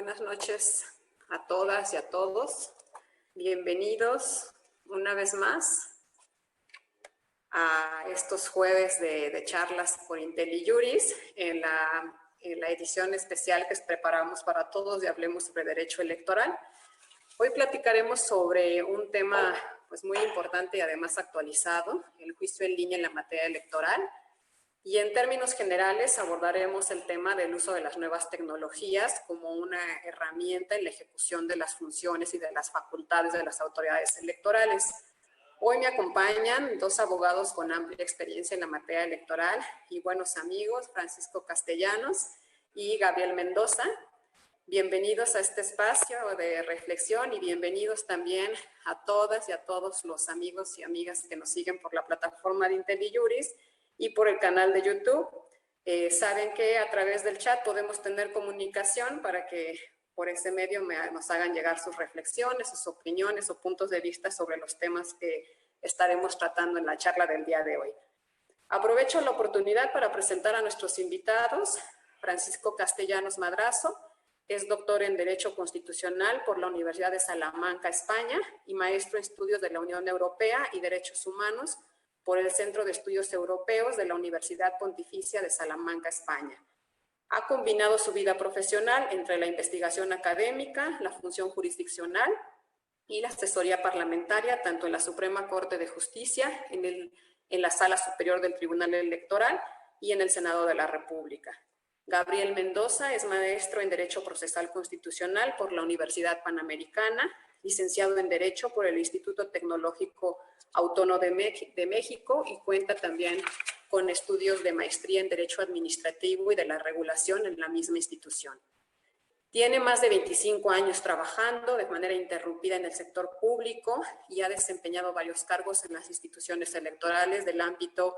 Buenas noches a todas y a todos. Bienvenidos una vez más a estos jueves de charlas por IntelliJuris en la edición especial que preparamos para todos y hablemos sobre derecho electoral. Hoy platicaremos sobre un tema pues, muy importante y además actualizado, el juicio en línea en la materia electoral. Y en términos generales abordaremos el tema del uso de las nuevas tecnologías como una herramienta en la ejecución de las funciones y de las facultades de las autoridades electorales. Hoy me acompañan dos abogados con amplia experiencia en la materia electoral y buenos amigos, Francisco Castellanos y Gabriel Mendoza. Bienvenidos a este espacio de reflexión y bienvenidos también a todas y a todos los amigos y amigas que nos siguen por la plataforma de IntelliJuris y por el canal de YouTube. Saben que a través del chat podemos tener comunicación para que por ese medio nos hagan llegar sus reflexiones, sus opiniones o puntos de vista sobre los temas que estaremos tratando en la charla del día de hoy. Aprovecho la oportunidad para presentar a nuestros invitados. Francisco Castellanos Madrazo es doctor en Derecho Constitucional por la Universidad de Salamanca, España, y maestro en Estudios de la Unión Europea y Derechos Humanos por el Centro de Estudios Europeos de la Universidad Pontificia de Salamanca, España. Ha combinado su vida profesional entre la investigación académica, la función jurisdiccional y la asesoría parlamentaria, tanto en la Suprema Corte de Justicia, en la Sala Superior del Tribunal Electoral y en el Senado de la República. Gabriel Mendoza es maestro en Derecho Procesal Constitucional por la Universidad Panamericana, licenciado en Derecho por el Instituto Tecnológico Autónomo de México y cuenta también con estudios de maestría en Derecho Administrativo y de la Regulación en la misma institución. Tiene más de 25 años trabajando de manera interrumpida en el sector público y ha desempeñado varios cargos en las instituciones electorales del ámbito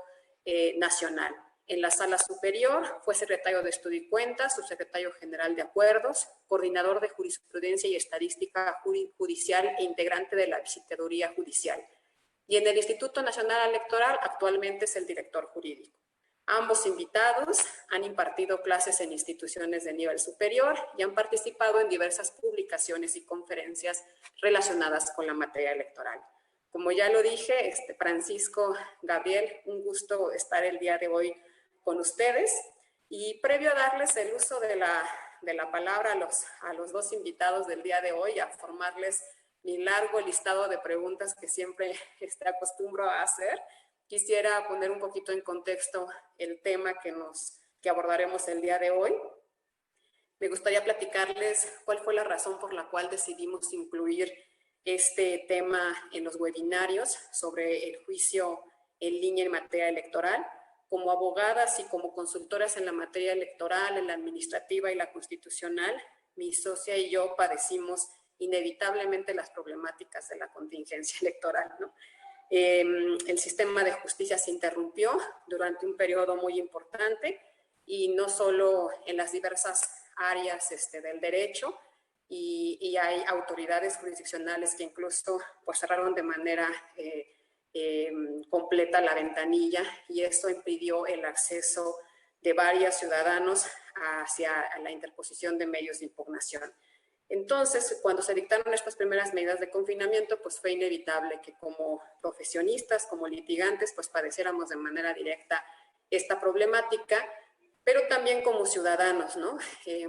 nacional. En la Sala Superior fue secretario de Estudio y Cuentas, subsecretario general de Acuerdos, coordinador de Jurisprudencia y Estadística Judicial e integrante de la Visitaduría Judicial. Y en el Instituto Nacional Electoral actualmente es el director jurídico. Ambos invitados han impartido clases en instituciones de nivel superior y han participado en diversas publicaciones y conferencias relacionadas con la materia electoral. Como ya lo dije, Francisco, Gabriel, un gusto estar el día de hoy con ustedes. Y previo a darles el uso de la palabra a los dos invitados del día de hoy, a formarles mi largo listado de preguntas que siempre acostumbro a hacer, quisiera poner un poquito en contexto el tema que abordaremos el día de hoy. Me gustaría platicarles cuál fue la razón por la cual decidimos incluir este tema en los webinarios sobre el juicio en línea en materia electoral. Como abogadas y como consultoras en la materia electoral, en la administrativa y la constitucional, mi socia y yo padecimos inevitablemente las problemáticas de la contingencia electoral, ¿no? El sistema de justicia se interrumpió durante un periodo muy importante y no solo en las diversas áreas del derecho, y hay autoridades jurisdiccionales que incluso pues, cerraron de manera completa la ventanilla y eso impidió el acceso de varios ciudadanos hacia la interposición de medios de impugnación. Entonces, cuando se dictaron estas primeras medidas de confinamiento, pues fue inevitable que como profesionistas, como litigantes, pues padeciéramos de manera directa esta problemática, pero también como ciudadanos, ¿no?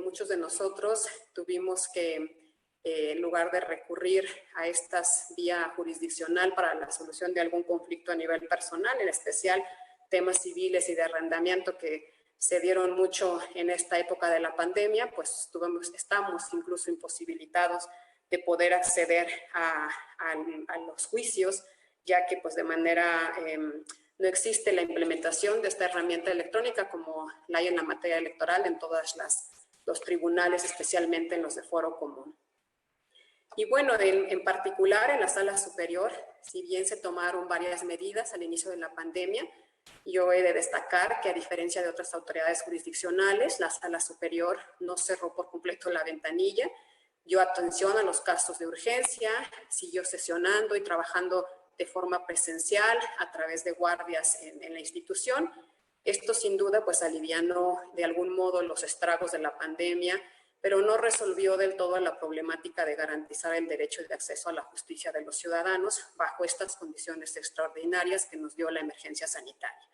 Muchos de nosotros tuvimos que, en lugar de recurrir a estas vía jurisdiccional para la solución de algún conflicto a nivel personal, en especial temas civiles y de arrendamiento que se dieron mucho en esta época de la pandemia, pues estamos incluso imposibilitados de poder acceder a los juicios, ya que pues de manera no existe la implementación de esta herramienta electrónica como la hay en la materia electoral en todos los tribunales, especialmente en los de foro común. Y bueno, en particular en la Sala Superior, si bien se tomaron varias medidas al inicio de la pandemia, yo he de destacar que a diferencia de otras autoridades jurisdiccionales, la Sala Superior no cerró por completo la ventanilla, dio atención a los casos de urgencia, siguió sesionando y trabajando de forma presencial a través de guardias en la institución. Esto sin duda pues alivianó de algún modo los estragos de la pandemia, pero no resolvió del todo la problemática de garantizar el derecho de acceso a la justicia de los ciudadanos bajo estas condiciones extraordinarias que nos dio la emergencia sanitaria.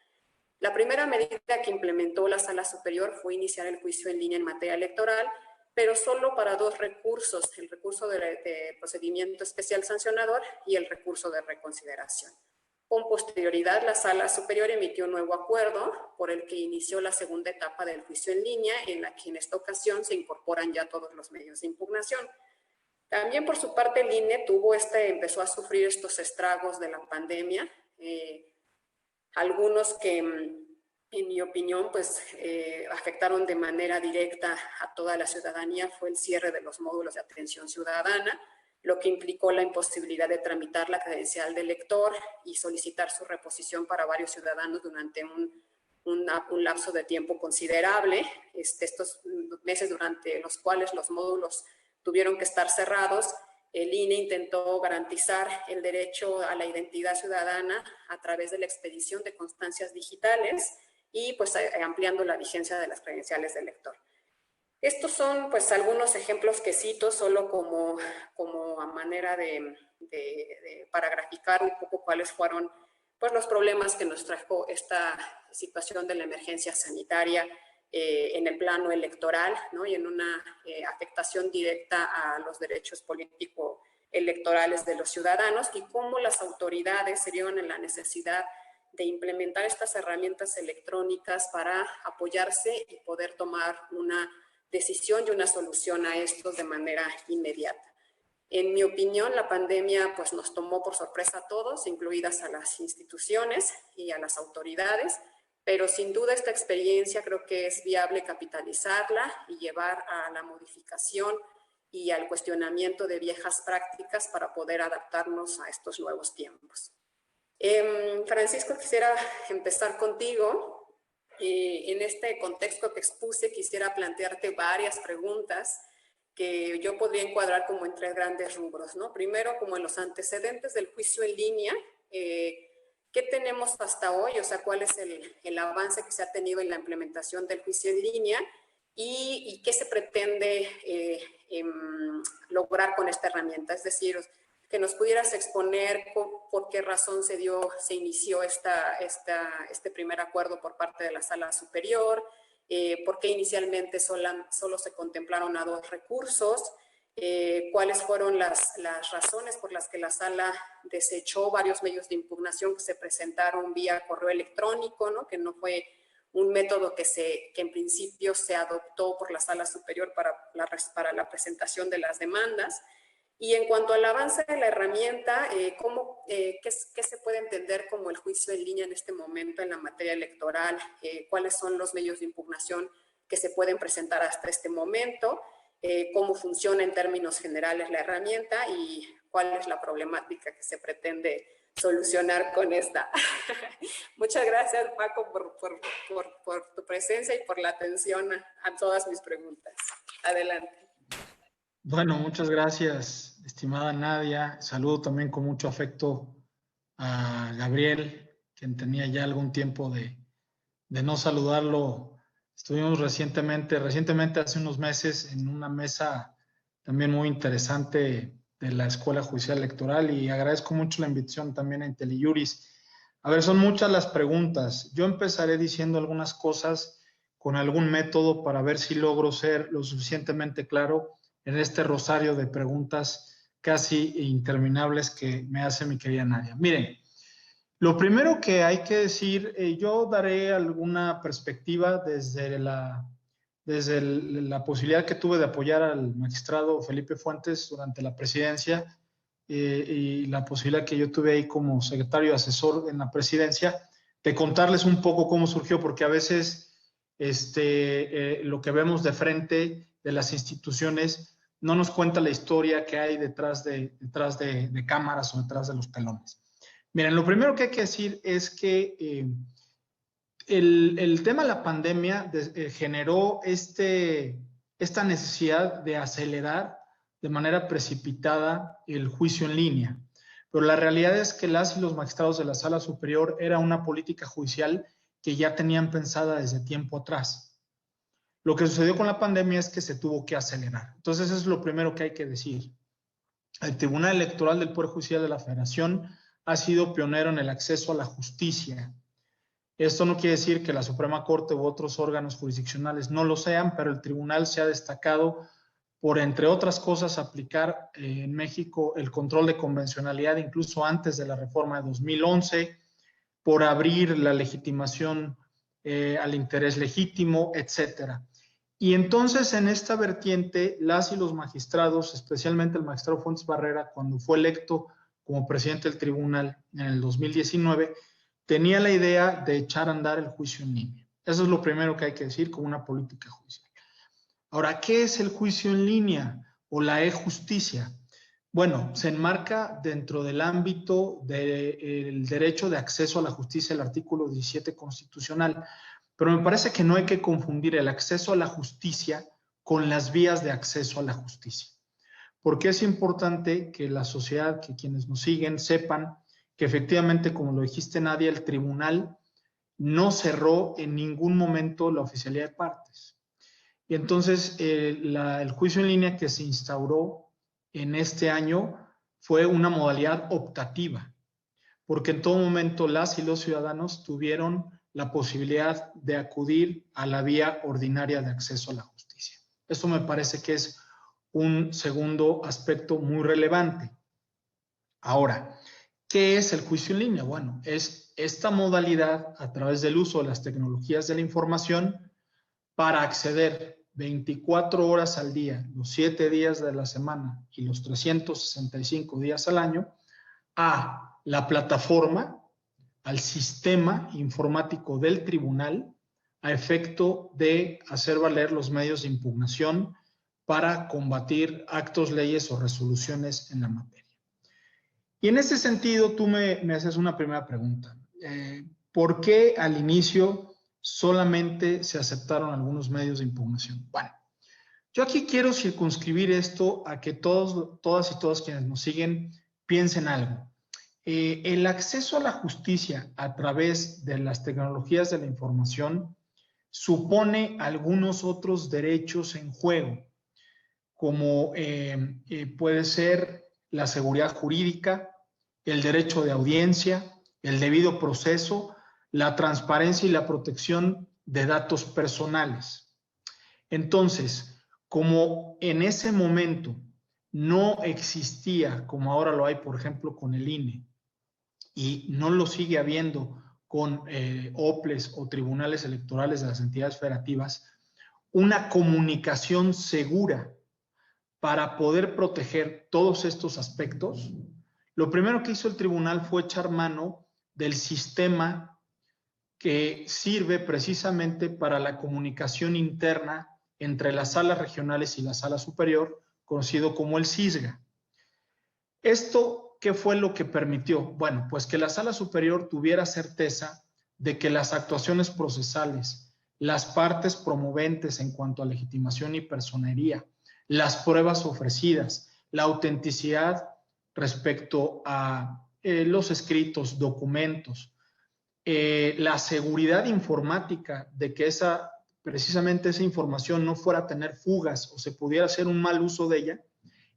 La primera medida que implementó la Sala Superior fue iniciar el juicio en línea en materia electoral, pero solo para dos recursos, el recurso de procedimiento especial sancionador y el recurso de reconsideración. Con posterioridad, la Sala Superior emitió un nuevo acuerdo por el que inició la segunda etapa del juicio en línea, en la que en esta ocasión se incorporan ya todos los medios de impugnación. También por su parte el INE empezó a sufrir estos estragos de la pandemia, algunos que en mi opinión pues afectaron de manera directa a toda la ciudadanía. Fue el cierre de los módulos de atención ciudadana, lo que implicó la imposibilidad de tramitar la credencial del elector y solicitar su reposición para varios ciudadanos durante un lapso de tiempo considerable. Estos meses durante los cuales los módulos tuvieron que estar cerrados, el INE intentó garantizar el derecho a la identidad ciudadana a través de la expedición de constancias digitales y pues ampliando la vigencia de las credenciales del elector. Estos son pues algunos ejemplos que cito solo como a manera para graficar un poco cuáles fueron pues los problemas que nos trajo esta situación de la emergencia sanitaria en el plano electoral, ¿no? Y en una afectación directa a los derechos político-electorales de los ciudadanos, y cómo las autoridades se vieron en la necesidad de implementar estas herramientas electrónicas para apoyarse y poder tomar una decisión y una solución a estos de manera inmediata. En mi opinión, la pandemia pues, nos tomó por sorpresa a todos, incluidas a las instituciones y a las autoridades, pero sin duda esta experiencia creo que es viable capitalizarla y llevar a la modificación y al cuestionamiento de viejas prácticas para poder adaptarnos a estos nuevos tiempos. Francisco, quisiera empezar contigo. En este contexto que expuse, quisiera plantearte varias preguntas que yo podría encuadrar como en tres grandes rubros, ¿no? Primero, como en los antecedentes del juicio en línea, ¿qué tenemos hasta hoy? O sea, ¿cuál es el avance que se ha tenido en la implementación del juicio en línea? ¿Y qué se pretende lograr con esta herramienta? Es decir, que nos pudieras exponer por qué razón se inició este primer acuerdo por parte de la Sala Superior, por qué inicialmente solo se contemplaron a dos recursos, cuáles fueron las razones por las que la Sala desechó varios medios de impugnación que se presentaron vía correo electrónico, ¿no? Que no fue un método que en principio se adoptó por la Sala Superior para la presentación de las demandas. Y en cuanto al avance de la herramienta, ¿qué se puede entender como el juicio en línea en este momento en la materia electoral? ¿Cuáles son los medios de impugnación que se pueden presentar hasta este momento? ¿Cómo funciona en términos generales la herramienta? ¿Y cuál es la problemática que se pretende solucionar con esta? Muchas gracias, Paco, por tu presencia y por la atención a todas mis preguntas. Adelante. Bueno, muchas gracias, estimada Nadia. Saludo también con mucho afecto a Gabriel, quien tenía ya algún tiempo de no saludarlo. Estuvimos recientemente, hace unos meses, en una mesa también muy interesante de la Escuela Judicial Electoral, y agradezco mucho la invitación también a IntelliJuris. A ver, son muchas las preguntas. Yo empezaré diciendo algunas cosas con algún método para ver si logro ser lo suficientemente claro en este rosario de preguntas casi interminables que me hace mi querida Nadia. Miren, lo primero que hay que decir, yo daré alguna perspectiva desde la posibilidad que tuve de apoyar al magistrado Felipe Fuentes durante la presidencia y la posibilidad que yo tuve ahí como secretario asesor en la presidencia, de contarles un poco cómo surgió, porque a veces lo que vemos de frente de las instituciones no nos cuenta la historia que hay detrás de cámaras o detrás de los telones. Miren, lo primero que hay que decir es que el tema de la pandemia generó esta necesidad de acelerar de manera precipitada el juicio en línea. Pero la realidad es que las y los magistrados de la Sala Superior era una política judicial que ya tenían pensada desde tiempo atrás. Lo que sucedió con la pandemia es que se tuvo que acelerar. Entonces, eso es lo primero que hay que decir. El Tribunal Electoral del Poder Judicial de la Federación ha sido pionero en el acceso a la justicia. Esto no quiere decir que la Suprema Corte u otros órganos jurisdiccionales no lo sean, pero el tribunal se ha destacado por, entre otras cosas, aplicar en México el control de convencionalidad incluso antes de la reforma de 2011, por abrir la legitimación al interés legítimo, etcétera. Y entonces, en esta vertiente, las y los magistrados, especialmente el magistrado Fuentes Barrera, cuando fue electo como presidente del tribunal en el 2019, tenía la idea de echar a andar el juicio en línea. Eso es lo primero que hay que decir como una política judicial. Ahora, ¿qué es el juicio en línea o la e-justicia? Bueno, se enmarca dentro del ámbito del derecho de acceso a la justicia, el artículo 17 constitucional, pero me parece que no hay que confundir el acceso a la justicia con las vías de acceso a la justicia, porque es importante que la sociedad, que quienes nos siguen, sepan que efectivamente, como lo dijiste, Nadia, el tribunal no cerró en ningún momento la oficialidad de partes. Y entonces el juicio en línea que se instauró en este año fue una modalidad optativa, porque en todo momento las y los ciudadanos tuvieron la posibilidad de acudir a la vía ordinaria de acceso a la justicia. Esto me parece que es un segundo aspecto muy relevante. Ahora, ¿qué es el juicio en línea? Bueno, es esta modalidad a través del uso de las tecnologías de la información para acceder 24 horas al día, los 7 días de la semana y los 365 días al año, a la plataforma, al sistema informático del tribunal, a efecto de hacer valer los medios de impugnación para combatir actos, leyes o resoluciones en la materia. Y en ese sentido, tú me haces una primera pregunta. ¿Por qué al inicio solamente se aceptaron algunos medios de impugnación? Bueno, yo aquí quiero circunscribir esto a que todas y todos quienes nos siguen piensen algo. El acceso a la justicia a través de las tecnologías de la información supone algunos otros derechos en juego, como puede ser la seguridad jurídica, el derecho de audiencia, el debido proceso, la transparencia y la protección de datos personales. Entonces, como en ese momento no existía, como ahora lo hay, por ejemplo, con el INE, y no lo sigue habiendo con OPLES o tribunales electorales de las entidades federativas, una comunicación segura para poder proteger todos estos aspectos, lo primero que hizo el tribunal fue echar mano del sistema que sirve precisamente para la comunicación interna entre las salas regionales y la sala superior, conocido como el SISGA. ¿Esto qué fue lo que permitió? Bueno, pues que la sala superior tuviera certeza de que las actuaciones procesales, las partes promoventes en cuanto a legitimación y personería, las pruebas ofrecidas, la autenticidad respecto a los escritos, documentos, la seguridad informática de que precisamente esa información no fuera a tener fugas o se pudiera hacer un mal uso de ella,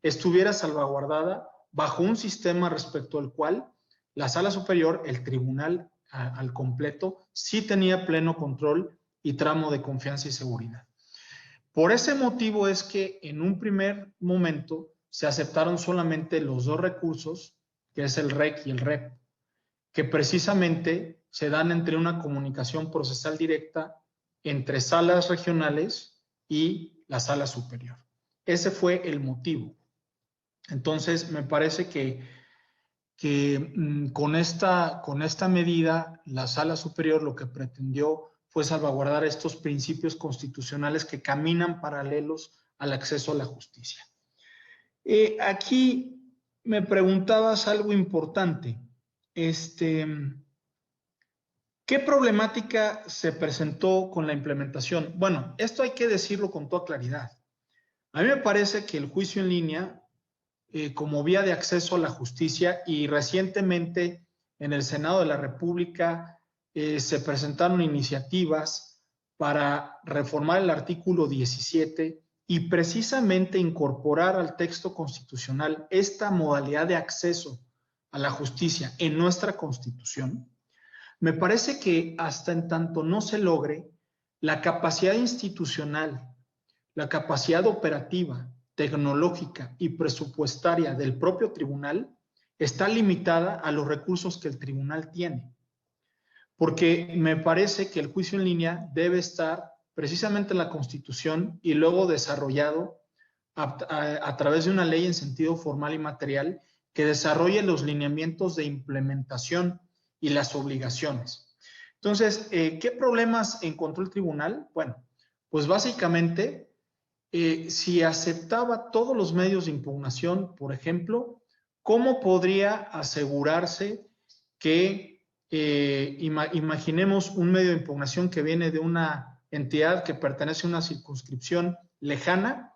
estuviera salvaguardada bajo un sistema respecto al cual la sala superior, el tribunal al completo, sí tenía pleno control y tramo de confianza y seguridad. Por ese motivo es que en un primer momento se aceptaron solamente los dos recursos, que es el REC y el REP, que precisamente se dan entre una comunicación procesal directa entre salas regionales y la sala superior. Ese fue el motivo. Entonces, me parece que con esta medida, la sala superior lo que pretendió fue salvaguardar estos principios constitucionales que caminan paralelos al acceso a la justicia. Aquí me preguntabas algo importante. ¿Qué problemática se presentó con la implementación? Bueno, esto hay que decirlo con toda claridad. A mí me parece que el juicio en línea, como vía de acceso a la justicia, y recientemente en el Senado de la República se presentaron iniciativas para reformar el artículo 17 y precisamente incorporar al texto constitucional esta modalidad de acceso a la justicia en nuestra Constitución, me parece que hasta en tanto no se logre, la capacidad institucional, la capacidad operativa, tecnológica y presupuestaria del propio tribunal está limitada a los recursos que el tribunal tiene. Porque me parece que el juicio en línea debe estar precisamente en la Constitución y luego desarrollado a través de una ley en sentido formal y material que desarrolle los lineamientos de implementación y las obligaciones. Entonces, ¿qué problemas encontró el tribunal? Bueno, pues básicamente, si aceptaba todos los medios de impugnación, por ejemplo, ¿cómo podría asegurarse que, imaginemos un medio de impugnación que viene de una entidad que pertenece a una circunscripción lejana,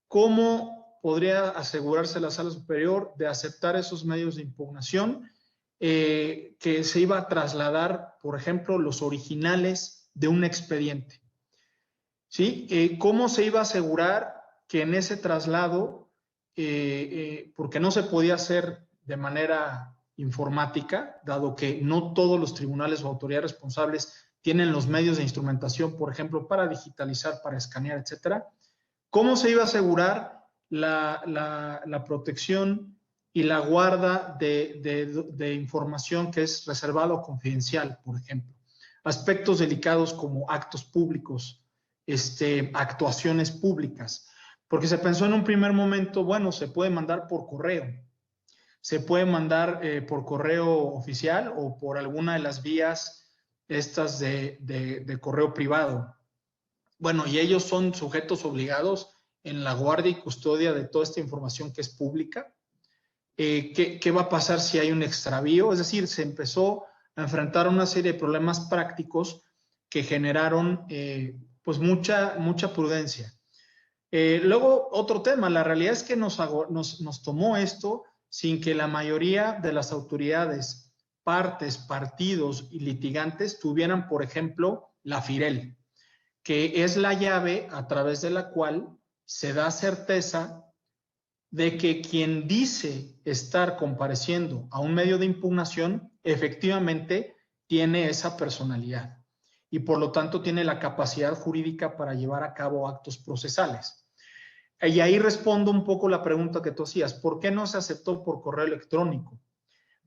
¿cómo podría asegurarse la Sala Superior de aceptar esos medios de impugnación que se iba a trasladar, por ejemplo, los originales de un expediente? ¿Sí? ¿Cómo se iba a asegurar que en ese traslado, porque no se podía hacer de manera informática, dado que no todos los tribunales o autoridades responsables tienen los medios de instrumentación, por ejemplo, para digitalizar, para escanear, etcétera? ¿Cómo se iba a asegurar la protección y la guarda de información que es reservada o confidencial, por ejemplo? Aspectos delicados como actos públicos, actuaciones públicas, porque se pensó en un primer momento, bueno, se puede mandar por correo, se puede mandar por correo oficial o por alguna de las vías estas de correo privado. Bueno, y ellos son sujetos obligados en la guardia y custodia de toda esta información que es pública. ¿Qué va a pasar si hay un extravío? Es decir, se empezó a enfrentar una serie de problemas prácticos que generaron pues mucha prudencia. Luego, otro tema, la realidad es que nos tomó esto sin que la mayoría de las autoridades, partes, partidos y litigantes tuvieran, por ejemplo, la FIREL, que es la llave a través de la cual se da certeza de que quien dice estar compareciendo a un medio de impugnación efectivamente tiene esa personalidad y por lo tanto tiene la capacidad jurídica para llevar a cabo actos procesales. Y ahí respondo un poco la pregunta que tú hacías, ¿por qué no se aceptó por correo electrónico?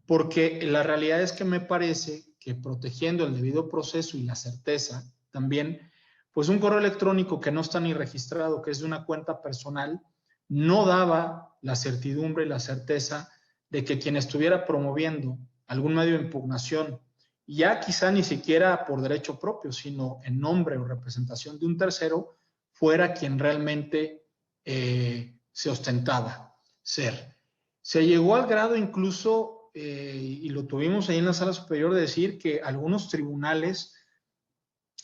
Porque la realidad es que me parece que protegiendo el debido proceso y la certeza también, pues un correo electrónico que no está ni registrado, que es de una cuenta personal, no daba la certidumbre y la certeza de que quien estuviera promoviendo algún medio de impugnación, ya quizá ni siquiera por derecho propio, sino en nombre o representación de un tercero, fuera quien realmente se ostentaba ser. Se llegó al grado incluso, y lo tuvimos ahí en la Sala Superior, de decir que algunos tribunales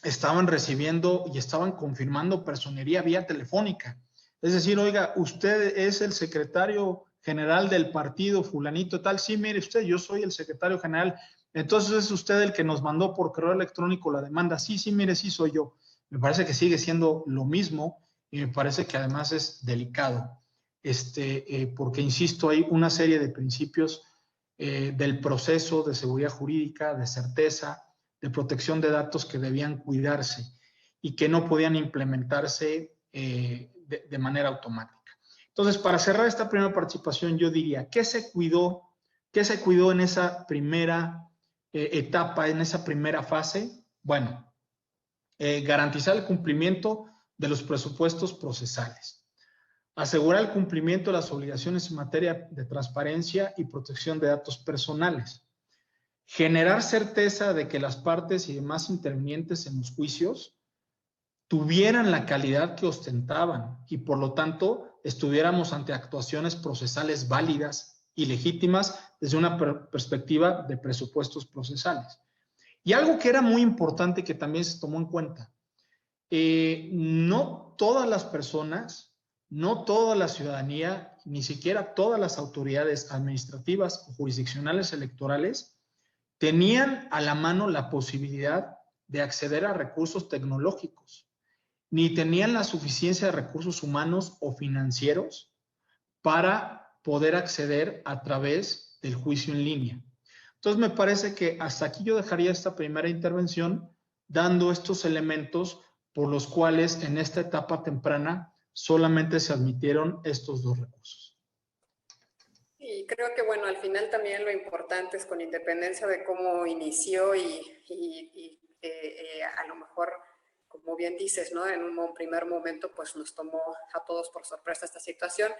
estaban recibiendo y estaban confirmando personería vía telefónica. Es decir, oiga, usted es el secretario general del partido fulanito tal. Sí, mire usted, yo soy el secretario general. Entonces es usted el que nos mandó por correo electrónico la demanda. Sí, mire, sí soy yo. Me parece que sigue siendo lo mismo y me parece que además es delicado. Porque, insisto, hay una serie de principios del proceso de seguridad jurídica, de certeza, de protección de datos que debían cuidarse y que no podían implementarse de manera automática. Entonces, para cerrar esta primera participación, yo diría, ¿qué se cuidó en esa primera etapa, en esa primera fase? Bueno, garantizar el cumplimiento de los presupuestos procesales, asegurar el cumplimiento de las obligaciones en materia de transparencia y protección de datos personales, generar certeza de que las partes y demás intervinientes en los juicios tuvieran la calidad que ostentaban y por lo tanto estuviéramos ante actuaciones procesales válidas y legítimas desde una perspectiva de presupuestos procesales. Y algo que era muy importante que también se tomó en cuenta, no todas las personas, no toda la ciudadanía, ni siquiera todas las autoridades administrativas o jurisdiccionales electorales tenían a la mano la posibilidad de acceder a recursos tecnológicos, ni tenían la suficiencia de recursos humanos o financieros para poder acceder a través del juicio en línea. Entonces, me parece que hasta aquí yo dejaría esta primera intervención dando estos elementos por los cuales en esta etapa temprana solamente se admitieron estos dos recursos. Y creo que, bueno, al final también lo importante es, con independencia de cómo inició a lo mejor, como bien dices, ¿no? En un primer momento, pues nos tomó a todos por sorpresa esta situación,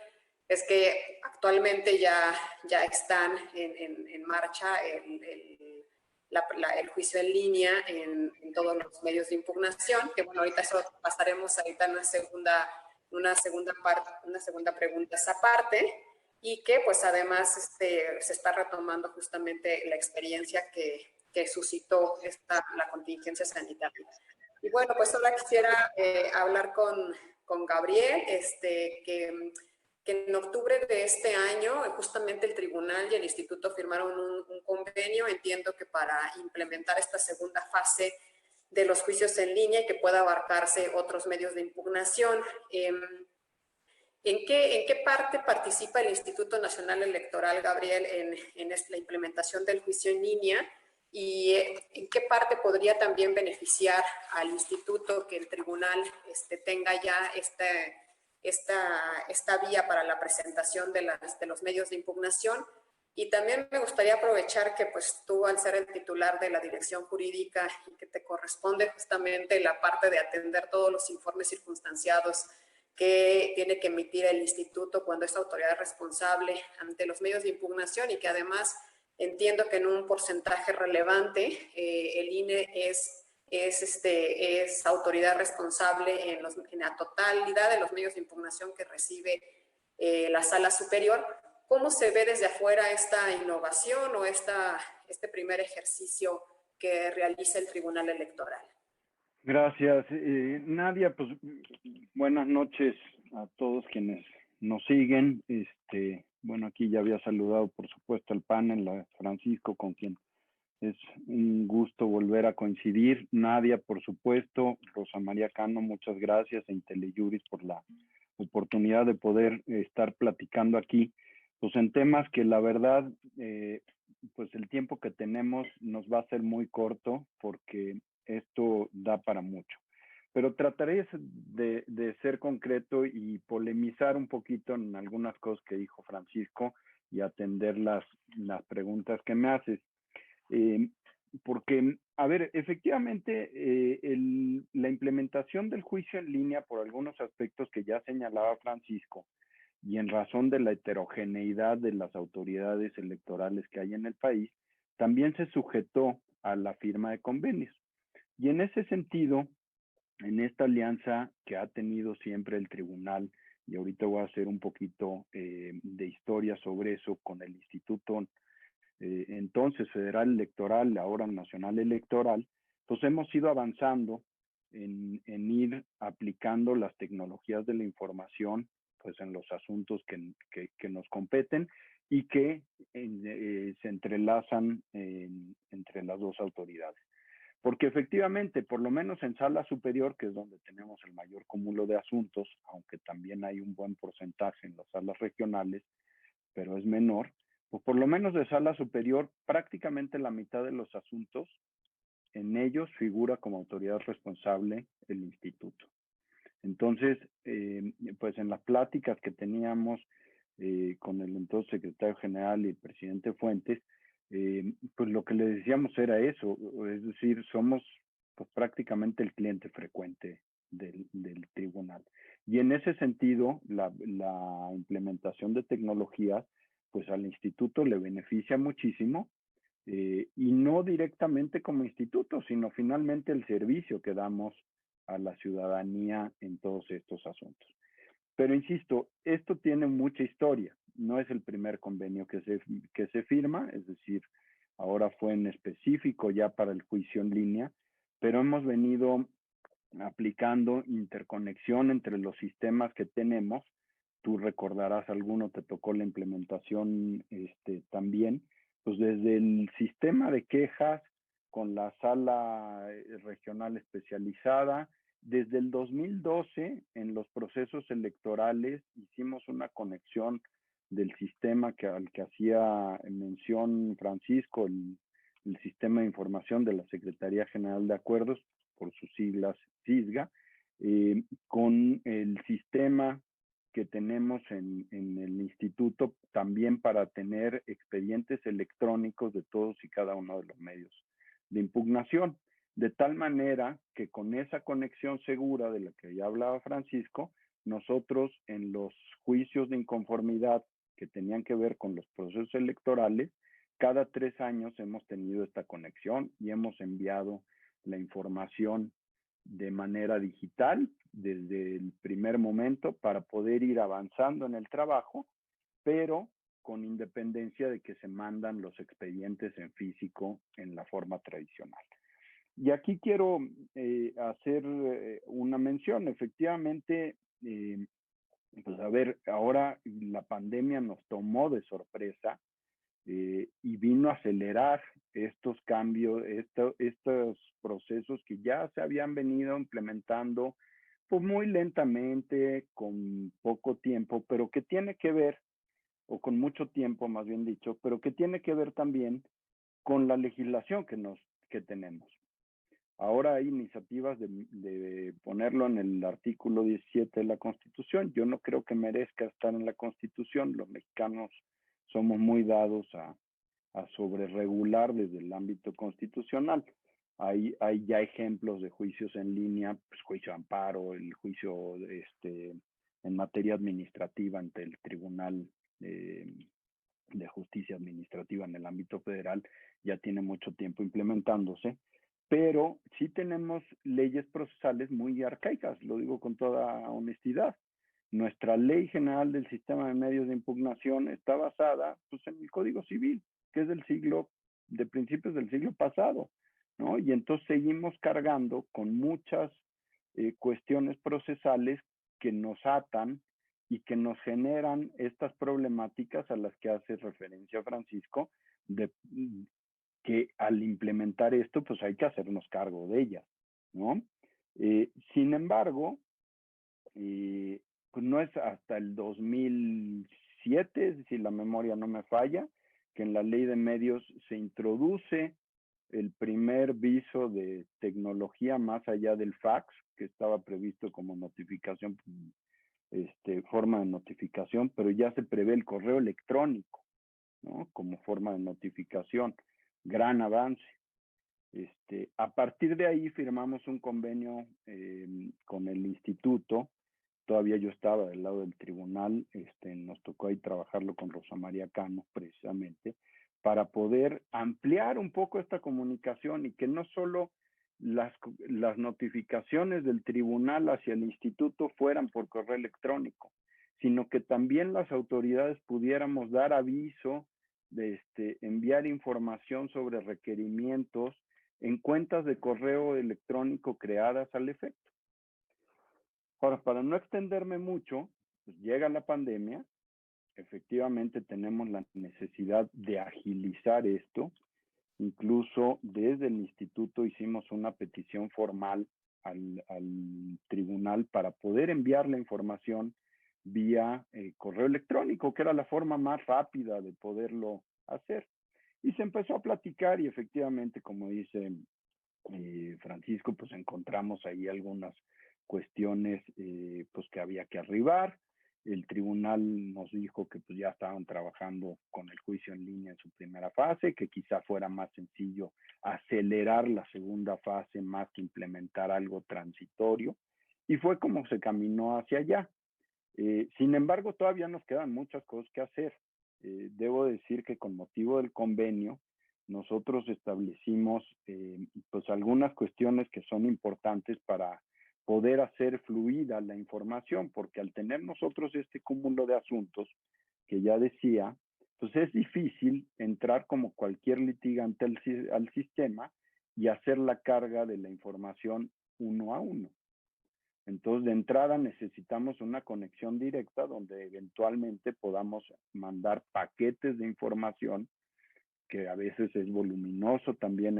es que actualmente ya están en marcha el juicio en línea en todos los medios de impugnación, que bueno, ahorita eso pasaremos ahorita en una segunda pregunta esa parte, y que pues además se está retomando justamente la experiencia que suscitó la contingencia sanitaria. Y bueno, pues ahora quisiera hablar con Gabriel, que en octubre de este año justamente el tribunal y el instituto firmaron un convenio, entiendo que para implementar esta segunda fase de los juicios en línea y que pueda abarcarse otros medios de impugnación. ¿En qué parte participa el Instituto Nacional Electoral, Gabriel, en la implementación del juicio en línea? ¿Y en qué parte podría también beneficiar al instituto que el tribunal tenga ya esta vía para la presentación de los medios de impugnación? Y también me gustaría aprovechar que pues tú, al ser el titular de la dirección jurídica y que te corresponde justamente la parte de atender todos los informes circunstanciados que tiene que emitir el instituto cuando es autoridad responsable ante los medios de impugnación, y que además entiendo que en un porcentaje relevante el INE es autoridad responsable en la totalidad de los medios de impugnación que recibe la sala superior. ¿Cómo se ve desde afuera esta innovación o este primer ejercicio que realiza el Tribunal Electoral? Gracias. Nadia, pues buenas noches a todos quienes nos siguen. Bueno, aquí ya había saludado, por supuesto, al panel, a Francisco, con quien es un gusto volver a coincidir. Nadia, por supuesto, Rosa María Cano, muchas gracias, e IntelliJuris por la oportunidad de poder estar platicando aquí, pues en temas que la verdad, pues el tiempo que tenemos nos va a ser muy corto, porque esto da para mucho. Pero trataré de ser concreto y polemizar un poquito en algunas cosas que dijo Francisco y atender las preguntas que me haces. Porque, a ver, efectivamente, la implementación del juicio en línea, por algunos aspectos que ya señalaba Francisco, y en razón de la heterogeneidad de las autoridades electorales que hay en el país, también se sujetó a la firma de convenios. Y en ese sentido, en esta alianza que ha tenido siempre el tribunal, y ahorita voy a hacer un poquito de historia sobre eso con el Instituto entonces Federal Electoral, ahora Nacional Electoral, pues hemos ido avanzando en ir aplicando las tecnologías de la información pues en los asuntos que nos competen y que se entrelazan entre las dos autoridades. Porque efectivamente, por lo menos en sala superior, que es donde tenemos el mayor cúmulo de asuntos, aunque también hay un buen porcentaje en las salas regionales, pero es menor, pues por lo menos de sala superior, prácticamente la mitad de los asuntos, en ellos figura como autoridad responsable el instituto. Entonces, pues en las pláticas que teníamos con el entonces secretario general y el presidente Fuentes, pues lo que le decíamos era eso, es decir, somos pues prácticamente el cliente frecuente del tribunal. Y en ese sentido, la implementación de tecnologías, pues al instituto le beneficia muchísimo, y no directamente como instituto, sino finalmente el servicio que damos a la ciudadanía en todos estos asuntos. Pero insisto, esto tiene mucha historia. No es el primer convenio que se firma, es decir, ahora fue en específico ya para el juicio en línea, pero hemos venido aplicando interconexión entre los sistemas que tenemos. Tú recordarás alguno, te tocó la implementación también, pues desde el sistema de quejas con la sala regional especializada. Desde el 2012, en los procesos electorales, hicimos una conexión del sistema al que hacía mención Francisco, el Sistema de Información de la Secretaría General de Acuerdos, por sus siglas SISGA, con el sistema que tenemos en el instituto también para tener expedientes electrónicos de todos y cada uno de los medios de impugnación, de tal manera que con esa conexión segura de la que ya hablaba Francisco, nosotros en los juicios de inconformidad que tenían que ver con los procesos electorales, cada 3 años hemos tenido esta conexión y hemos enviado la información de manera digital desde el primer momento para poder ir avanzando en el trabajo, pero con independencia de que se mandan los expedientes en físico en la forma tradicional. Y aquí quiero hacer una mención. Efectivamente, pues a ver, ahora la pandemia nos tomó de sorpresa y vino a acelerar estos cambios, estos procesos que ya se habían venido implementando pues muy lentamente, con poco tiempo, pero que tiene que ver, o con mucho tiempo más bien dicho, pero que tiene que ver también con la legislación que tenemos. Ahora hay iniciativas de ponerlo en el artículo 17 de la Constitución. Yo no creo que merezca estar en la Constitución. Los mexicanos somos muy dados a sobreregular desde el ámbito constitucional. Hay ya ejemplos de juicios en línea, pues juicio de amparo, el juicio en materia administrativa ante el Tribunal de Justicia Administrativa en el ámbito federal, ya tiene mucho tiempo implementándose, pero sí tenemos leyes procesales muy arcaicas, lo digo con toda honestidad. Nuestra Ley General del Sistema de Medios de Impugnación está basada pues, en el Código Civil, que es de principios del siglo pasado, ¿no? Y entonces seguimos cargando con muchas cuestiones procesales que nos atan y que nos generan estas problemáticas a las que hace referencia Francisco, de que al implementar esto, pues hay que hacernos cargo de ellas, ¿no? Sin embargo, pues no es hasta el 2007, si la memoria no me falla, que en la ley de medios se introduce el primer viso de tecnología más allá del fax, que estaba previsto como notificación, forma de notificación, pero ya se prevé el correo electrónico, ¿no? Como forma de notificación. Gran avance. A partir de ahí firmamos un convenio con el instituto. Todavía yo estaba del lado del tribunal, nos tocó ahí trabajarlo con Rosa María Cano, precisamente, para poder ampliar un poco esta comunicación y que no solo las notificaciones del tribunal hacia el instituto fueran por correo electrónico, sino que también las autoridades pudiéramos dar aviso de enviar información sobre requerimientos en cuentas de correo electrónico creadas al efecto. Ahora, para no extenderme mucho, pues llega la pandemia, efectivamente tenemos la necesidad de agilizar esto, incluso desde el instituto hicimos una petición formal al tribunal para poder enviar la información vía correo electrónico, que era la forma más rápida de poderlo hacer. Y se empezó a platicar y efectivamente, como dice Francisco, pues encontramos ahí algunas cuestiones pues que había que arribar. El tribunal nos dijo que pues ya estaban trabajando con el juicio en línea en su primera fase, que quizá fuera más sencillo acelerar la segunda fase más que implementar algo transitorio, y fue como se caminó hacia allá. Sin embargo, todavía nos quedan muchas cosas que hacer. Debo decir que con motivo del convenio, nosotros establecimos pues algunas cuestiones que son importantes para poder hacer fluida la información, porque al tener nosotros este cúmulo de asuntos, que ya decía, pues es difícil entrar como cualquier litigante al sistema y hacer la carga de la información uno a uno. Entonces, de entrada necesitamos una conexión directa donde eventualmente podamos mandar paquetes de información que a veces es voluminoso también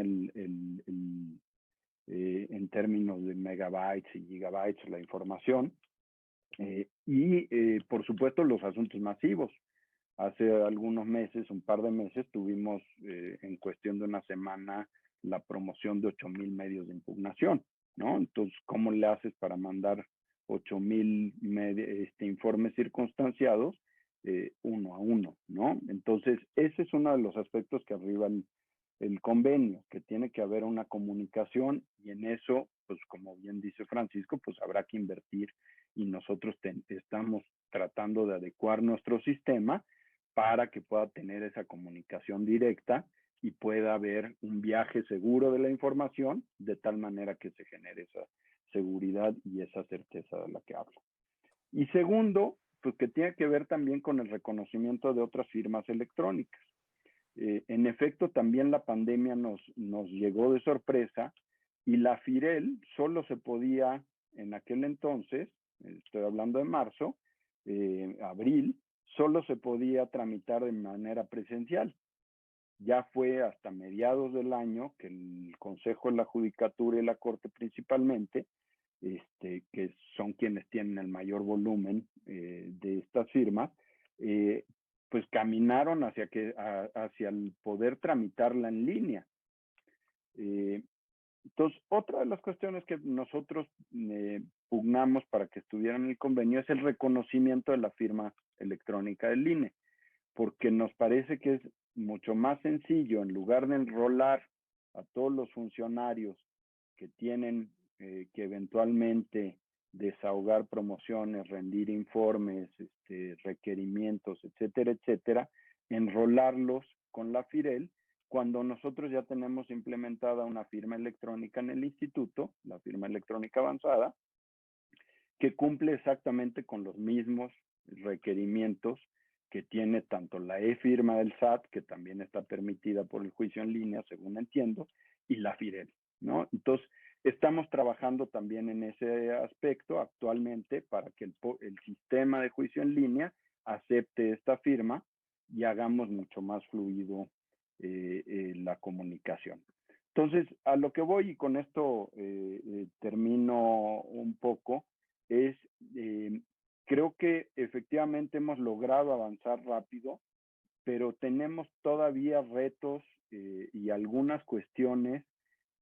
en términos de megabytes y gigabytes la información. Por supuesto, los asuntos masivos. Hace algunos meses, un par de meses, tuvimos en cuestión de una semana la promoción de 8,000 medios de impugnación, ¿no? Entonces, ¿cómo le haces para mandar 8,000 informes circunstanciados uno a uno, ¿no? Entonces, ese es uno de los aspectos que arriba el convenio, que tiene que haber una comunicación, y en eso, pues como bien dice Francisco, pues habrá que invertir, y nosotros estamos tratando de adecuar nuestro sistema para que pueda tener esa comunicación directa y pueda haber un viaje seguro de la información, de tal manera que se genere esa seguridad y esa certeza de la que hablo. Y segundo, pues que tiene que ver también con el reconocimiento de otras firmas electrónicas. En efecto, también la pandemia nos llegó de sorpresa, y la FIREL solo se podía, en aquel entonces, estoy hablando de marzo, abril, solo se podía tramitar de manera presencial. Ya fue hasta mediados del año que el Consejo de la Judicatura y la Corte principalmente, que son quienes tienen el mayor volumen de estas firmas, pues caminaron hacia el poder tramitarla en línea. Entonces, otra de las cuestiones que nosotros pugnamos para que estuviera en el convenio es el reconocimiento de la firma electrónica del INE, porque nos parece que es mucho más sencillo, en lugar de enrolar a todos los funcionarios que tienen que eventualmente desahogar promociones, rendir informes, requerimientos, etcétera, etcétera, enrolarlos con la FIREL, cuando nosotros ya tenemos implementada una firma electrónica en el instituto, la firma electrónica avanzada, que cumple exactamente con los mismos requerimientos que tiene tanto la e-firma del SAT, que también está permitida por el juicio en línea, según entiendo, y la FIREL, ¿no? Entonces, estamos trabajando también en ese aspecto actualmente para que el sistema de juicio en línea acepte esta firma y hagamos mucho más fluido la comunicación. Entonces, a lo que voy, y con esto termino un poco, es creo que efectivamente hemos logrado avanzar rápido, pero tenemos todavía retos y algunas cuestiones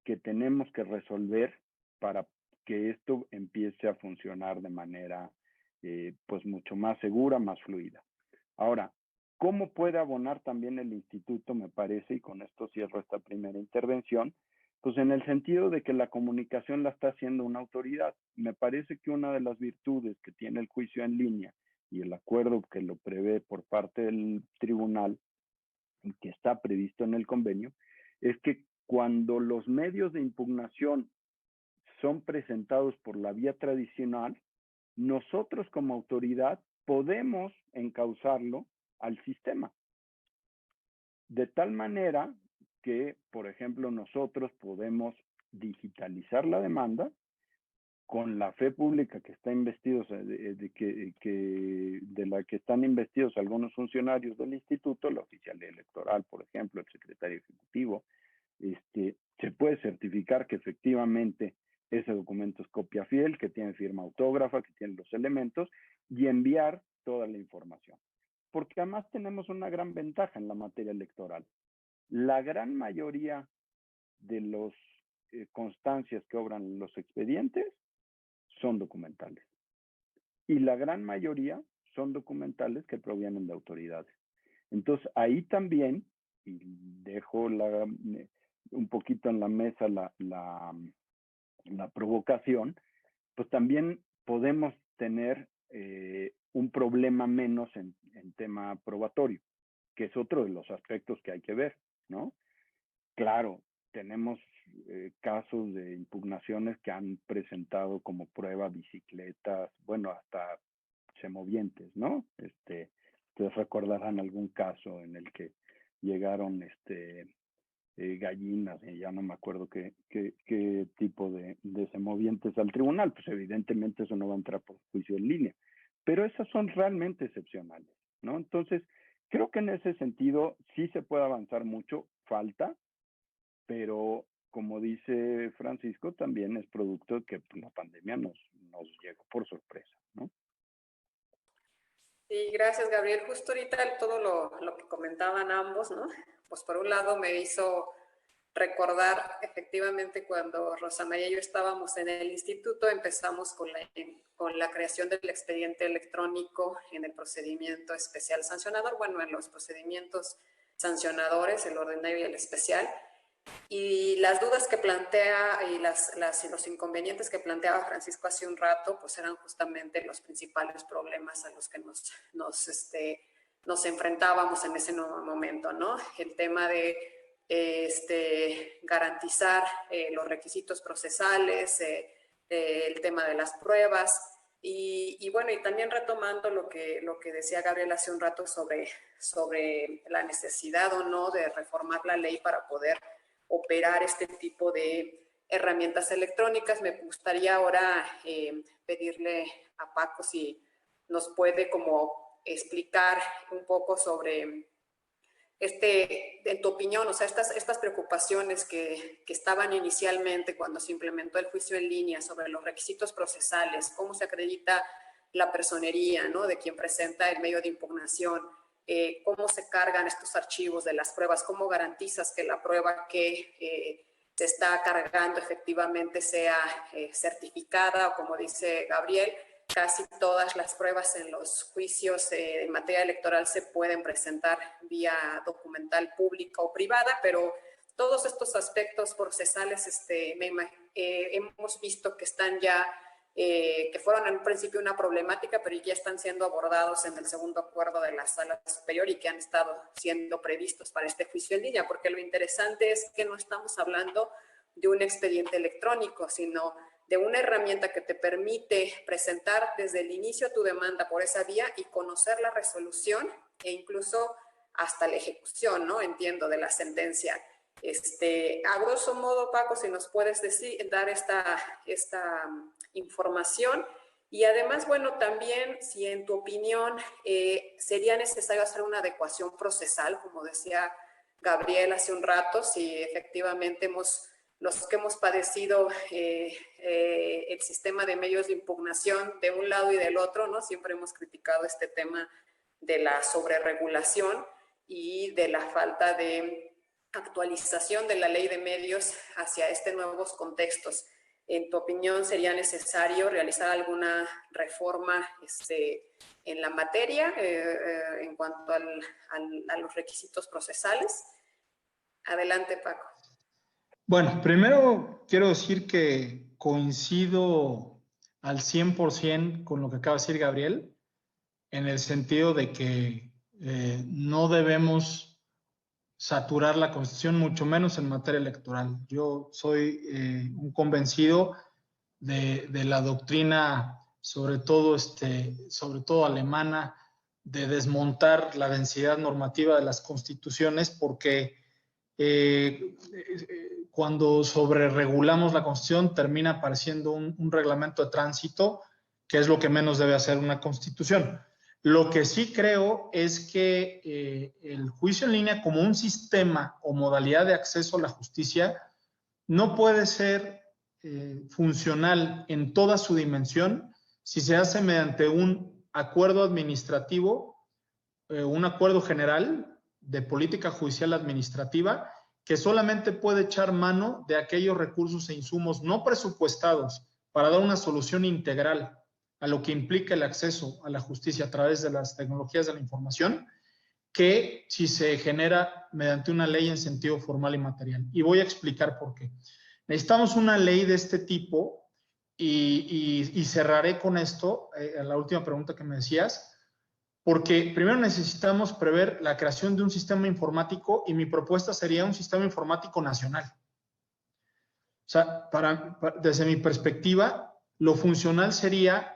que tenemos que resolver para que esto empiece a funcionar de manera pues mucho más segura, más fluida. Ahora, ¿cómo puede abonar también el instituto? Me parece, y con esto cierro esta primera intervención, pues en el sentido de que la comunicación la está haciendo una autoridad. Me parece que una de las virtudes que tiene el juicio en línea y el acuerdo que lo prevé por parte del tribunal, que está previsto en el convenio, es que cuando los medios de impugnación son presentados por la vía tradicional, nosotros como autoridad podemos encauzarlo al sistema. De tal manera que, por ejemplo, nosotros podemos digitalizar la demanda con la fe pública que está investidos, de la que están investidos algunos funcionarios del instituto, la oficialía electoral, por ejemplo, el secretario ejecutivo, se puede certificar que efectivamente ese documento es copia fiel, que tiene firma autógrafa, que tiene los elementos, y enviar toda la información. Porque además tenemos una gran ventaja en la materia electoral. La gran mayoría de las constancias que obran los expedientes son documentales. Y la gran mayoría son documentales que provienen de autoridades. Entonces, ahí también, y dejo un poquito en la mesa la provocación, pues también podemos tener un problema menos en tema probatorio, que es otro de los aspectos que hay que ver, ¿no? Claro, tenemos casos de impugnaciones que han presentado como prueba bicicletas, bueno, hasta semovientes, ¿no? Ustedes recordarán algún caso en el que llegaron gallinas, y ya no me acuerdo qué tipo de semovientes al tribunal. Pues evidentemente eso no va a entrar por juicio en línea, pero esas son realmente excepcionales, ¿no? Entonces, Creo que en ese sentido sí se puede avanzar mucho, falta, pero como dice Francisco, también es producto de que la pandemia nos llegó por sorpresa, ¿no? Sí, gracias, Gabriel. Justo ahorita todo lo que comentaban ambos, ¿no? Pues por un lado me hizo recordar efectivamente cuando Rosa María y yo estábamos en el instituto, empezamos con la creación del expediente electrónico en el procedimiento especial sancionador, bueno, en los procedimientos sancionadores, el ordinario y el especial. Y las dudas que plantea y los inconvenientes que planteaba Francisco hace un rato, pues eran justamente los principales problemas a los que nos enfrentábamos en ese nuevo momento, ¿no? El tema de garantizar los requisitos procesales, el tema de las pruebas y bueno, y también retomando lo que decía Gabriel hace un rato sobre la necesidad o no de reformar la ley para poder operar este tipo de herramientas electrónicas. Me gustaría ahora pedirle a Paco si nos puede como explicar un poco sobre en tu opinión, o sea, estas preocupaciones que estaban inicialmente cuando se implementó el juicio en línea sobre los requisitos procesales, cómo se acredita la personería, ¿no?, de quien presenta el medio de impugnación, cómo se cargan estos archivos de las pruebas, cómo garantizas que la prueba que se está cargando efectivamente sea certificada, o como dice Gabriel, casi todas las pruebas en los juicios en materia electoral se pueden presentar vía documental pública o privada, pero todos estos aspectos procesales hemos visto que están ya, que fueron en un principio una problemática, pero ya están siendo abordados en el segundo acuerdo de la Sala Superior y que han estado siendo previstos para este juicio en línea, porque lo interesante es que no estamos hablando de un expediente electrónico, sino de una herramienta que te permite presentar desde el inicio tu demanda por esa vía y conocer la resolución e incluso hasta la ejecución, ¿no? Entiendo, de la sentencia. A grosso modo, Paco, si nos puedes dar esta información. Y además, bueno, también si en tu opinión sería necesario hacer una adecuación procesal, como decía Gabriel hace un rato, si efectivamente los que hemos padecido el sistema de medios de impugnación de un lado y del otro, ¿no? Siempre hemos criticado este tema de la sobreregulación y de la falta de actualización de la ley de medios hacia nuevos contextos. ¿En tu opinión sería necesario realizar alguna reforma en la materia en cuanto a los requisitos procesales? Adelante, Paco. Bueno, primero quiero decir que coincido al 100% con lo que acaba de decir Gabriel, en el sentido de que no debemos saturar la Constitución, mucho menos en materia electoral. Yo soy un convencido de la doctrina, sobre todo alemana, de desmontar la densidad normativa de las constituciones, porque cuando sobreregulamos la Constitución termina apareciendo un reglamento de tránsito, que es lo que menos debe hacer una Constitución. Lo que sí creo es que el juicio en línea como un sistema o modalidad de acceso a la justicia no puede ser funcional en toda su dimensión si se hace mediante un acuerdo administrativo, un acuerdo general de política judicial administrativa que solamente puede echar mano de aquellos recursos e insumos no presupuestados para dar una solución integral a lo que implica el acceso a la justicia a través de las tecnologías de la información, que si se genera mediante una ley en sentido formal y material. Y voy a explicar por qué. Necesitamos una ley de este tipo y cerraré con esto, la última pregunta que me decías, porque primero necesitamos prever la creación de un sistema informático y mi propuesta sería un sistema informático nacional. O sea, desde mi perspectiva, lo funcional sería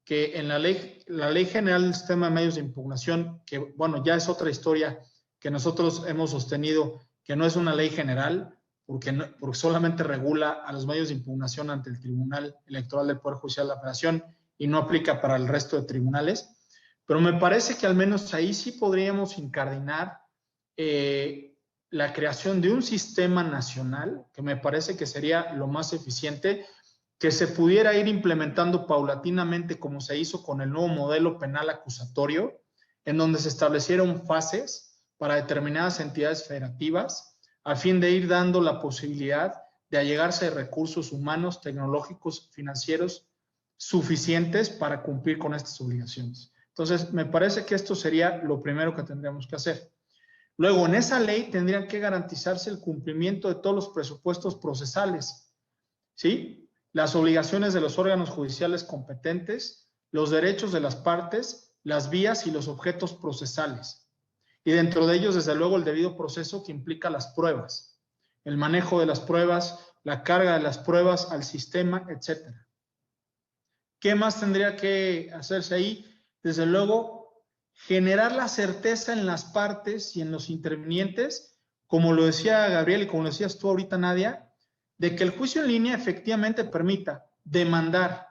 que en la ley general del sistema de medios de impugnación, que bueno, ya es otra historia que nosotros hemos sostenido, que no es una ley general, porque solamente regula a los medios de impugnación ante el Tribunal Electoral del Poder Judicial de la Federación y no aplica para el resto de tribunales. Pero me parece que al menos ahí sí podríamos incardinar la creación de un sistema nacional, que me parece que sería lo más eficiente, que se pudiera ir implementando paulatinamente como se hizo con el nuevo modelo penal acusatorio, en donde se establecieron fases para determinadas entidades federativas, a fin de ir dando la posibilidad de allegarse de recursos humanos, tecnológicos, financieros suficientes para cumplir con estas obligaciones. Entonces, me parece que esto sería lo primero que tendríamos que hacer. Luego, en esa ley tendrían que garantizarse el cumplimiento de todos los presupuestos procesales, ¿sí? Las obligaciones de los órganos judiciales competentes, los derechos de las partes, las vías y los objetos procesales. Y dentro de ellos, desde luego, el debido proceso que implica las pruebas, el manejo de las pruebas, la carga de las pruebas al sistema, etc. ¿Qué más tendría que hacerse ahí? Desde luego, generar la certeza en las partes y en los intervinientes, como lo decía Gabriel y como lo decías tú ahorita, Nadia, de que el juicio en línea efectivamente permita demandar.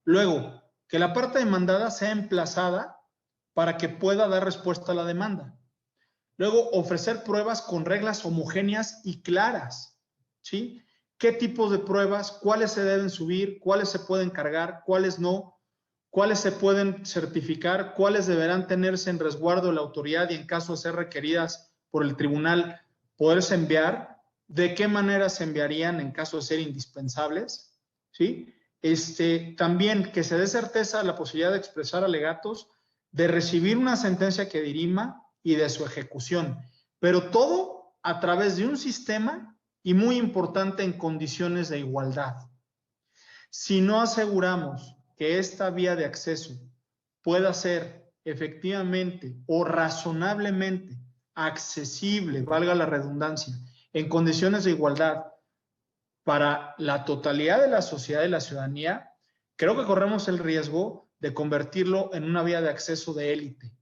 Luego, que la parte demandada sea emplazada para que pueda dar respuesta a la demanda. Luego, ofrecer pruebas con reglas homogéneas y claras, ¿sí? ¿Qué tipos de pruebas? ¿Cuáles se deben subir? ¿Cuáles se pueden cargar? ¿Cuáles no? ¿Cuáles se pueden certificar? ¿Cuáles deberán tenerse en resguardo de la autoridad y en caso de ser requeridas por el tribunal poderse enviar? ¿De qué manera se enviarían en caso de ser indispensables? ¿Sí? También que se dé certeza a la posibilidad de expresar alegatos, de recibir una sentencia que dirima y de su ejecución. Pero todo a través de un sistema y muy importante en condiciones de igualdad. Si no aseguramos que esta vía de acceso pueda ser efectivamente o razonablemente accesible, valga la redundancia, en condiciones de igualdad para la totalidad de la sociedad y la ciudadanía, creo que corremos el riesgo de convertirlo en una vía de acceso de élite,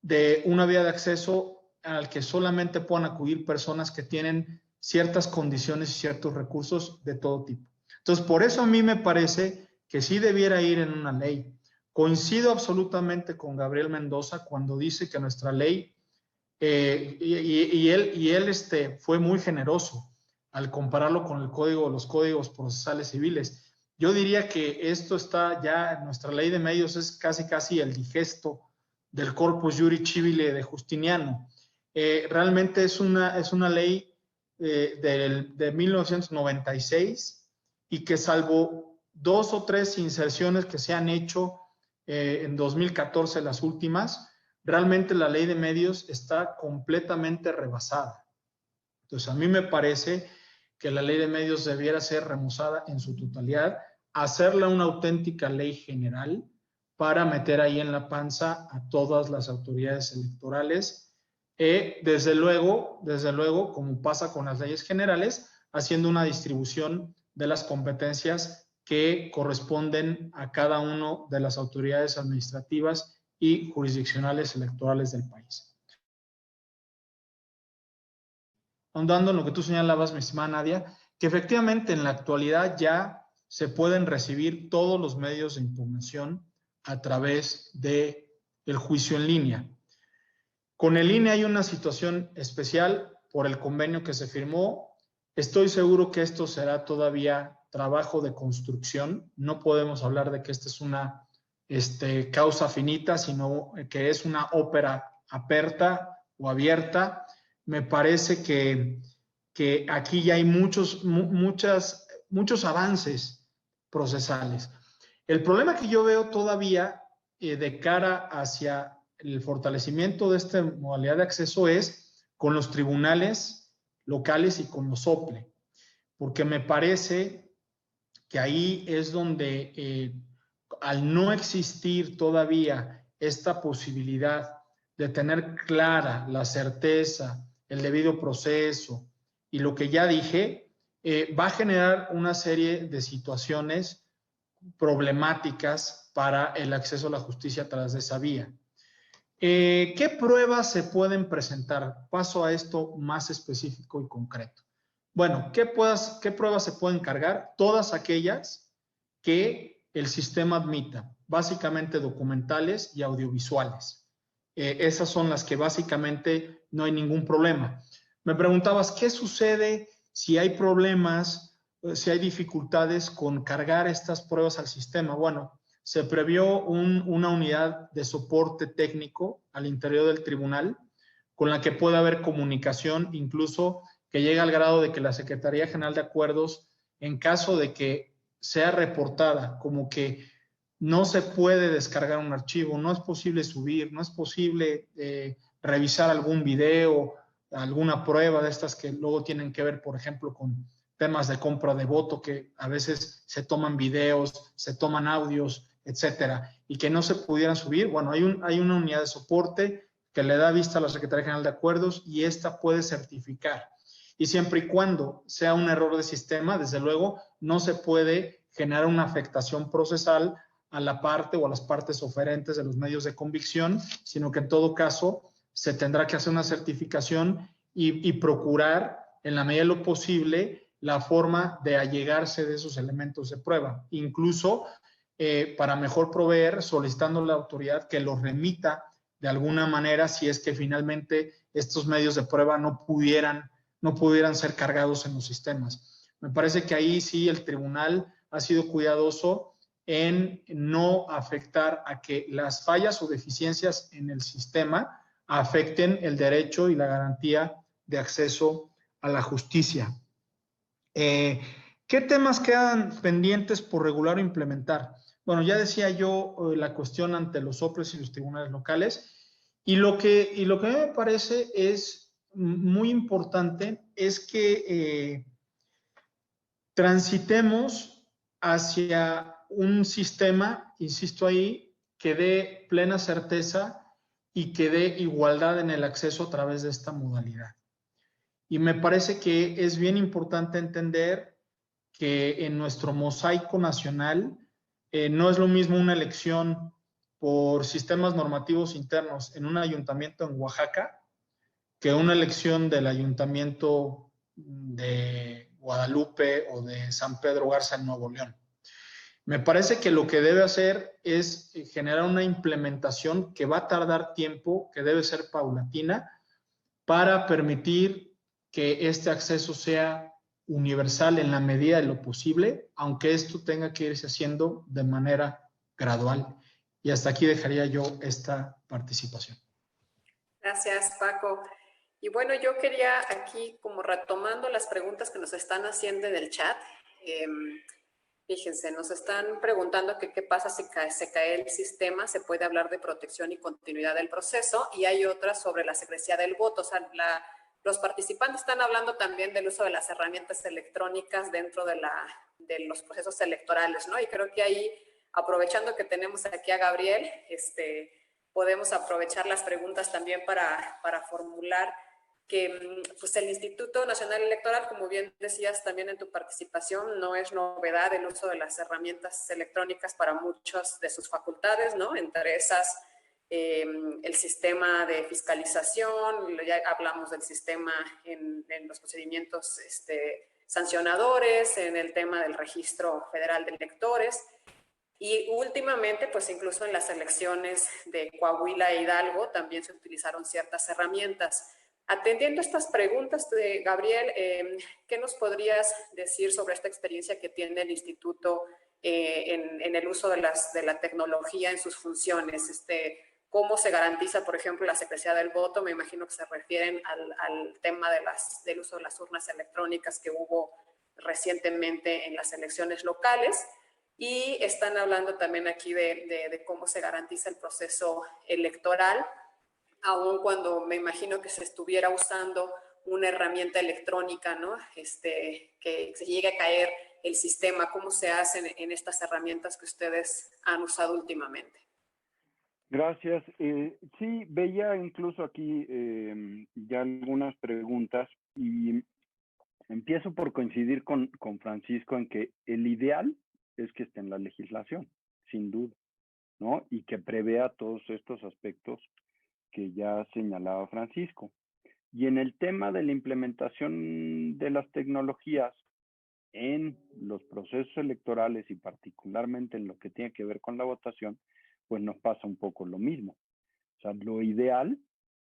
de una vía de acceso al que solamente puedan acudir personas que tienen ciertas condiciones y ciertos recursos de todo tipo. Entonces, por eso a mí me parece que sí debiera ir en una ley. Coincido absolutamente con Gabriel Mendoza cuando dice que nuestra ley, él fue muy generoso al compararlo con los códigos procesales civiles. Yo diría que esto está ya, nuestra ley de medios es casi el digesto del Corpus Iuris Civile de Justiniano. Realmente es una ley de 1996 y que salvo 2 o 3 inserciones que se han hecho en 2014, las últimas, realmente la ley de medios está completamente rebasada. Entonces, a mí me parece que la ley de medios debiera ser remozada en su totalidad, hacerla una auténtica ley general para meter ahí en la panza a todas las autoridades electorales. Desde luego, como pasa con las leyes generales, haciendo una distribución de las competencias que corresponden a cada una de las autoridades administrativas y jurisdiccionales electorales del país. Ahondando en lo que tú señalabas, mi estimada Nadia, que efectivamente en la actualidad ya se pueden recibir todos los medios de impugnación a través del juicio en línea. Con el INE hay una situación especial por el convenio que se firmó. Estoy seguro que esto será todavía trabajo de construcción. No podemos hablar de que esta es una causa finita, sino que es una ópera aperta o abierta. Me parece que aquí ya hay muchos avances procesales. El problema que yo veo todavía de cara hacia el fortalecimiento de esta modalidad de acceso es con los tribunales locales y con los OPLE, porque me parece que ahí es donde al no existir todavía esta posibilidad de tener clara la certeza, el debido proceso y lo que ya dije, va a generar una serie de situaciones problemáticas para el acceso a la justicia a través de esa vía. ¿Qué pruebas se pueden presentar? Paso a esto más específico y concreto. Bueno, ¿qué pruebas se pueden cargar? Todas aquellas que el sistema admita. básicamente documentales y audiovisuales. Esas son las que básicamente no hay ningún problema. Me preguntabas, ¿qué sucede si hay problemas, si hay dificultades con cargar estas pruebas al sistema? Bueno, se previó una unidad de soporte técnico al interior del tribunal con la que pueda haber comunicación, incluso que llegue al grado de que la Secretaría General de Acuerdos, en caso de que sea reportada como que no se puede descargar un archivo, no es posible subir, no es posible revisar algún video, alguna prueba de estas que luego tienen que ver, por ejemplo, con temas de compra de voto, que a veces se toman videos, se toman audios, etcétera, y que no se pudieran subir. Bueno, hay una unidad de soporte que le da vista a la Secretaría General de Acuerdos y esta puede certificar. Y siempre y cuando sea un error de sistema, desde luego, no se puede generar una afectación procesal a la parte o a las partes oferentes de los medios de convicción, sino que en todo caso se tendrá que hacer una certificación y procurar, en la medida de lo posible, la forma de allegarse de esos elementos de prueba, incluso para mejor proveer, solicitando a la autoridad que los remita de alguna manera si es que finalmente estos medios de prueba no pudieran ser cargados en los sistemas. Me parece que ahí sí el tribunal ha sido cuidadoso en no afectar a que las fallas o deficiencias en el sistema afecten el derecho y la garantía de acceso a la justicia. ¿Qué temas quedan pendientes por regular o implementar? Bueno, ya decía yo la cuestión ante los OPLES y los tribunales locales, y lo que a mí me parece es muy importante es que transitemos hacia un sistema, insisto ahí, que dé plena certeza y que dé igualdad en el acceso a través de esta modalidad. Y me parece que es bien importante entender que en nuestro mosaico nacional no es lo mismo una elección por sistemas normativos internos en un ayuntamiento en Oaxaca que una elección del ayuntamiento de Guadalupe o de San Pedro Garza en Nuevo León. Me parece que lo que debe hacer es generar una implementación que va a tardar tiempo, que debe ser paulatina, para permitir que este acceso sea universal en la medida de lo posible, aunque esto tenga que irse haciendo de manera gradual. Y hasta aquí dejaría yo esta participación. Gracias, Paco. Y bueno, yo quería aquí, como retomando las preguntas que nos están haciendo en el chat, fíjense, nos están preguntando que qué pasa si se cae el sistema, se puede hablar de protección y continuidad del proceso, y hay otras sobre la secrecía del voto. O sea, los participantes están hablando también del uso de las herramientas electrónicas dentro de los procesos electorales, ¿no? Y creo que ahí, aprovechando que tenemos aquí a Gabriel, podemos aprovechar las preguntas también para formular que pues el Instituto Nacional Electoral, como bien decías también en tu participación, no es novedad el uso de las herramientas electrónicas para muchas de sus facultades, ¿no? Entre esas, el sistema de fiscalización, ya hablamos del sistema en los procedimientos sancionadores, en el tema del registro federal de electores. Y últimamente, pues incluso en las elecciones de Coahuila e Hidalgo también se utilizaron ciertas herramientas. Atendiendo estas preguntas de Gabriel, ¿qué nos podrías decir sobre esta experiencia que tiene el Instituto en el uso de la tecnología en sus funciones? ¿Cómo se garantiza, por ejemplo, la secrecía del voto? Me imagino que se refieren al tema del uso de las urnas electrónicas que hubo recientemente en las elecciones locales. Y están hablando también aquí de cómo se garantiza el proceso electoral, aun cuando me imagino que se estuviera usando una herramienta electrónica, ¿no? Que se llegue a caer el sistema. ¿Cómo se hacen en estas herramientas que ustedes han usado últimamente? Gracias. Sí, veía incluso aquí ya algunas preguntas y empiezo por coincidir con Francisco en que el ideal es que esté en la legislación, sin duda, ¿no? Y que prevea todos estos aspectos que ya señalaba Francisco. Y en el tema de la implementación de las tecnologías, en los procesos electorales y particularmente en lo que tiene que ver con la votación, pues nos pasa un poco lo mismo. O sea, lo ideal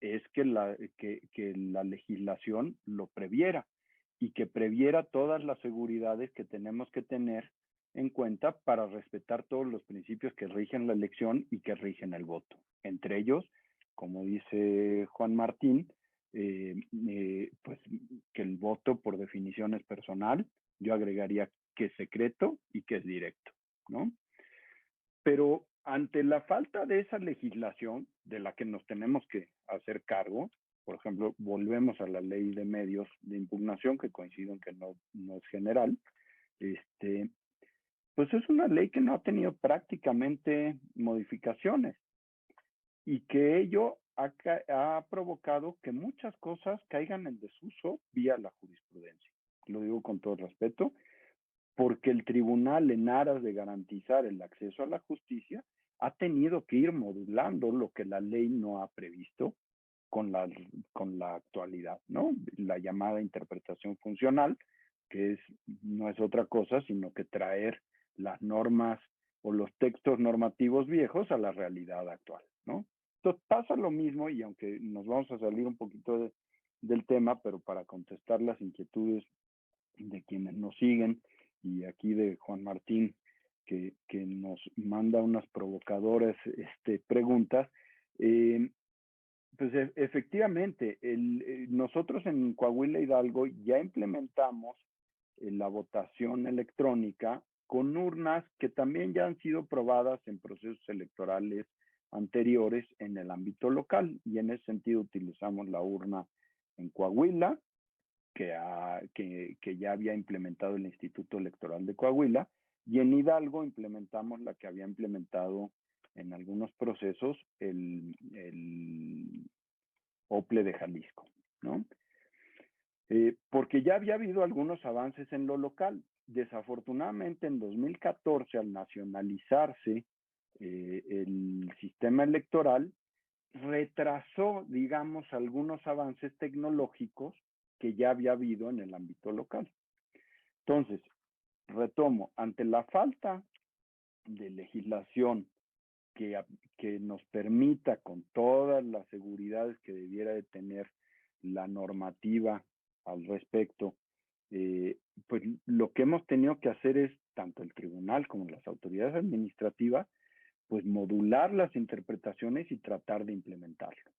es que la legislación lo previera y que previera todas las seguridades que tenemos que tener en cuenta para respetar todos los principios que rigen la elección y que rigen el voto. Entre ellos, como dice Juan Martín, pues que el voto por definición es personal. Yo agregaría que es secreto y que es directo, ¿no? Pero ante la falta de esa legislación de la que nos tenemos que hacer cargo, por ejemplo, volvemos a la ley de medios de impugnación, que coincido en que no es general, pues es una ley que no ha tenido prácticamente modificaciones y que ello ha provocado que muchas cosas caigan en desuso vía la jurisprudencia. Lo digo con todo respeto, porque el tribunal, en aras de garantizar el acceso a la justicia, ha tenido que ir modulando lo que la ley no ha previsto con la actualidad, ¿no? La llamada interpretación funcional, que no es otra cosa sino que traer las normas o los textos normativos viejos a la realidad actual, ¿no? Entonces pasa lo mismo, y aunque nos vamos a salir un poquito del tema, pero para contestar las inquietudes de quienes nos siguen, y aquí de Juan Martín, que nos manda unas provocadoras preguntas, pues efectivamente, nosotros en Coahuila Hidalgo ya implementamos la votación electrónica con urnas que también ya han sido probadas en procesos electorales anteriores en el ámbito local, y en ese sentido utilizamos la urna en Coahuila, que ya había implementado el Instituto Electoral de Coahuila, y en Hidalgo implementamos la que había implementado en algunos procesos el OPLE de Jalisco, ¿no? Porque ya había habido algunos avances en lo local. Desafortunadamente, en 2014, al nacionalizarse el sistema electoral, retrasó, digamos, algunos avances tecnológicos que ya había habido en el ámbito local. Entonces, retomo, ante la falta de legislación que nos permita, con todas las seguridades que debiera de tener la normativa al respecto, pues lo que hemos tenido que hacer es, tanto el tribunal como las autoridades administrativas, pues modular las interpretaciones y tratar de implementarlo.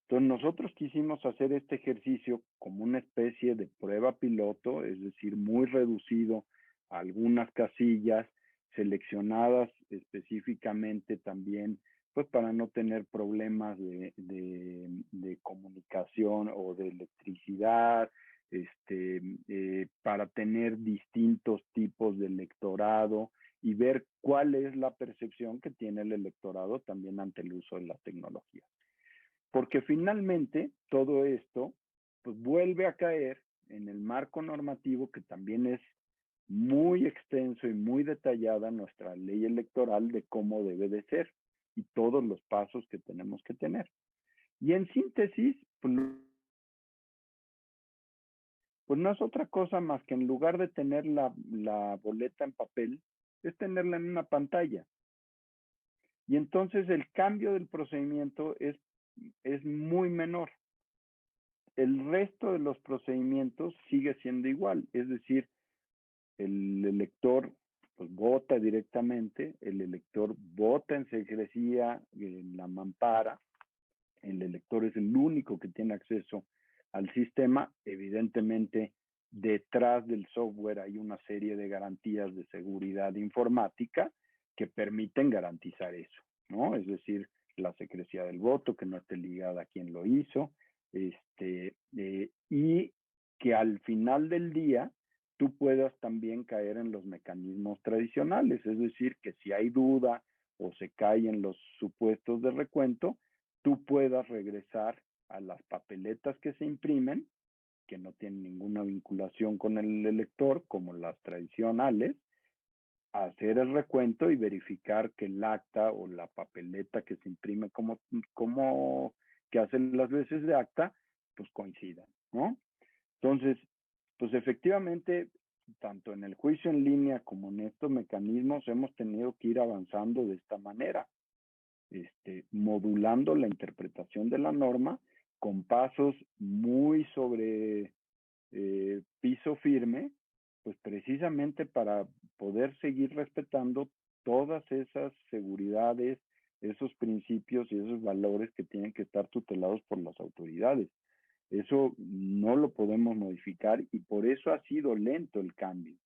Entonces nosotros quisimos hacer este ejercicio como una especie de prueba piloto, es decir, muy reducido a algunas casillas seleccionadas específicamente también, pues para no tener problemas de comunicación o de electricidad, para tener distintos tipos de electorado y ver cuál es la percepción que tiene el electorado también ante el uso de la tecnología. Porque finalmente todo esto pues vuelve a caer en el marco normativo, que también es muy extenso y muy detallada nuestra ley electoral de cómo debe de ser y todos los pasos que tenemos que tener. Y en síntesis, pues no es otra cosa más que, en lugar de tener la boleta en papel, es tenerla en una pantalla. Y entonces el cambio del procedimiento es muy menor. El resto de los procedimientos sigue siendo igual, es decir, el elector pues vota directamente, el elector vota en secrecía, en la mampara, el elector es el único que tiene acceso al sistema. Evidentemente, detrás del software hay una serie de garantías de seguridad informática que permiten garantizar eso, ¿no? Es decir, la secrecía del voto, que no esté ligada a quien lo hizo, y que al final del día tú puedas también caer en los mecanismos tradicionales, es decir, que si hay duda o se cae en los supuestos de recuento, tú puedas regresar a las papeletas que se imprimen, que no tienen ninguna vinculación con el elector, como las tradicionales, hacer el recuento y verificar que el acta o la papeleta que se imprime como que hacen las veces de acta, pues coincidan, ¿no? Entonces, pues efectivamente tanto en el juicio en línea como en estos mecanismos hemos tenido que ir avanzando de esta manera, modulando la interpretación de la norma con pasos muy sobre piso firme, pues precisamente para poder seguir respetando todas esas seguridades, esos principios y esos valores que tienen que estar tutelados por las autoridades. Eso no lo podemos modificar y por eso ha sido lento el cambio,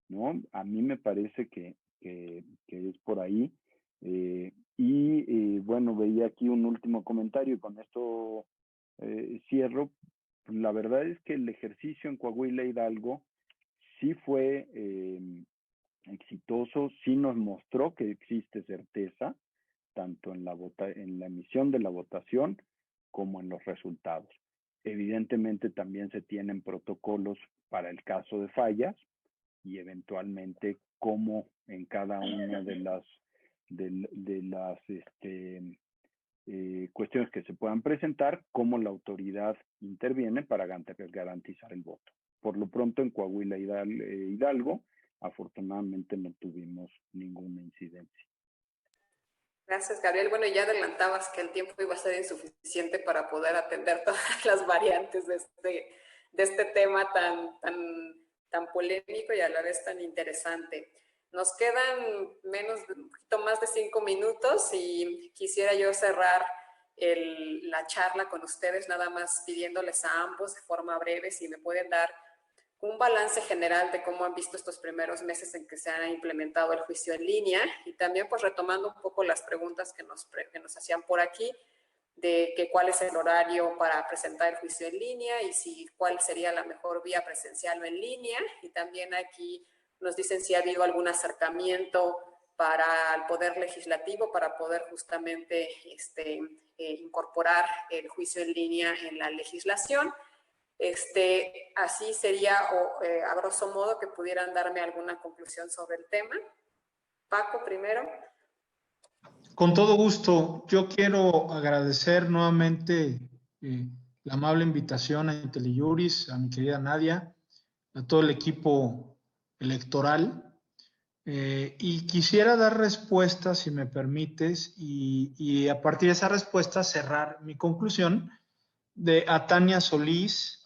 ¿no? A mí me parece que es por ahí. Bueno, veía aquí un último comentario y con esto cierro. La verdad es que el ejercicio en Coahuila Hidalgo sí fue exitoso, sí nos mostró que existe certeza, tanto en la emisión de la votación como en los resultados. Evidentemente también se tienen protocolos para el caso de fallas y eventualmente como en cada una de las cuestiones que se puedan presentar, cómo la autoridad interviene para garantizar el voto. Por lo pronto en Coahuila Hidalgo, afortunadamente no tuvimos ninguna incidencia. Gracias, Gabriel. Bueno, ya adelantabas que el tiempo iba a ser insuficiente para poder atender todas las variantes de este tema tan polémico y a la vez tan interesante. Nos quedan un poquito más de 5 minutos y quisiera yo cerrar la charla con ustedes, nada más pidiéndoles a ambos de forma breve si me pueden dar un balance general de cómo han visto estos primeros meses en que se ha implementado el juicio en línea y también pues retomando un poco las preguntas que nos hacían por aquí de que cuál es el horario para presentar el juicio en línea y cuál sería la mejor vía presencial o en línea. Y también aquí nos dicen si ha habido algún acercamiento para el Poder Legislativo para poder justamente incorporar el juicio en línea en la legislación. Así sería, a grosso modo, que pudieran darme alguna conclusión sobre el tema. Paco, primero. Con todo gusto. Yo quiero agradecer nuevamente la amable invitación a IntelliJuris, a mi querida Nadia, a todo el equipo electoral. Y quisiera dar respuesta, si me permites, y a partir de esa respuesta cerrar mi conclusión a Tania Solís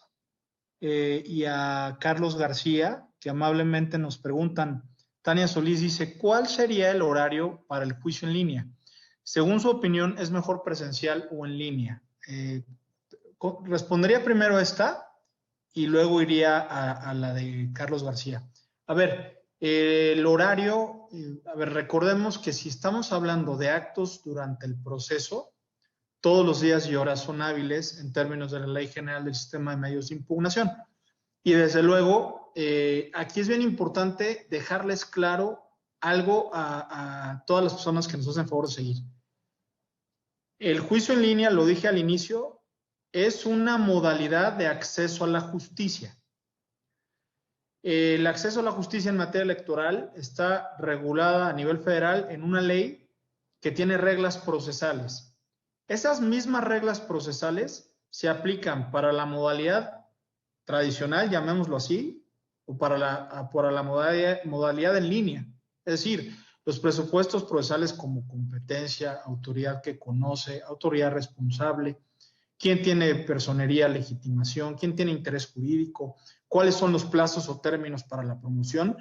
y a Carlos García, que amablemente nos preguntan. Tania Solís dice, ¿cuál sería el horario para el juicio en línea? Según su opinión, ¿es mejor presencial o en línea? Respondería primero esta y luego iría a la de Carlos García. A ver, el horario, recordemos que si estamos hablando de actos durante el proceso, todos los días y horas son hábiles en términos de la Ley General del Sistema de Medios de Impugnación. Y desde luego, aquí es bien importante dejarles claro algo a todas las personas que nos hacen favor de seguir. El juicio en línea, lo dije al inicio, es una modalidad de acceso a la justicia. El acceso a la justicia en materia electoral está regulada a nivel federal en una ley que tiene reglas procesales. Esas mismas reglas procesales se aplican para la modalidad tradicional, llamémoslo así, o para la modalidad en línea. Es decir, los presupuestos procesales como competencia, autoridad que conoce, autoridad responsable, quién tiene personería, legitimación, quién tiene interés jurídico, cuáles son los plazos o términos para la promoción.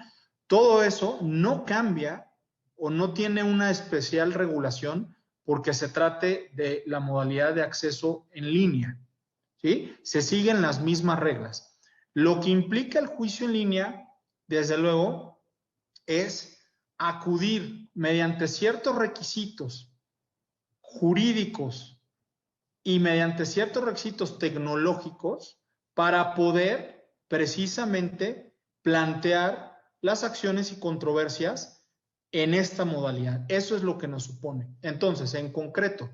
Todo eso no cambia o no tiene una especial regulación porque se trate de la modalidad de acceso en línea, ¿sí? Se siguen las mismas reglas. Lo que implica el juicio en línea, desde luego, es acudir mediante ciertos requisitos jurídicos y mediante ciertos requisitos tecnológicos para poder precisamente plantear las acciones y controversias en esta modalidad. Eso es lo que nos supone. Entonces, en concreto,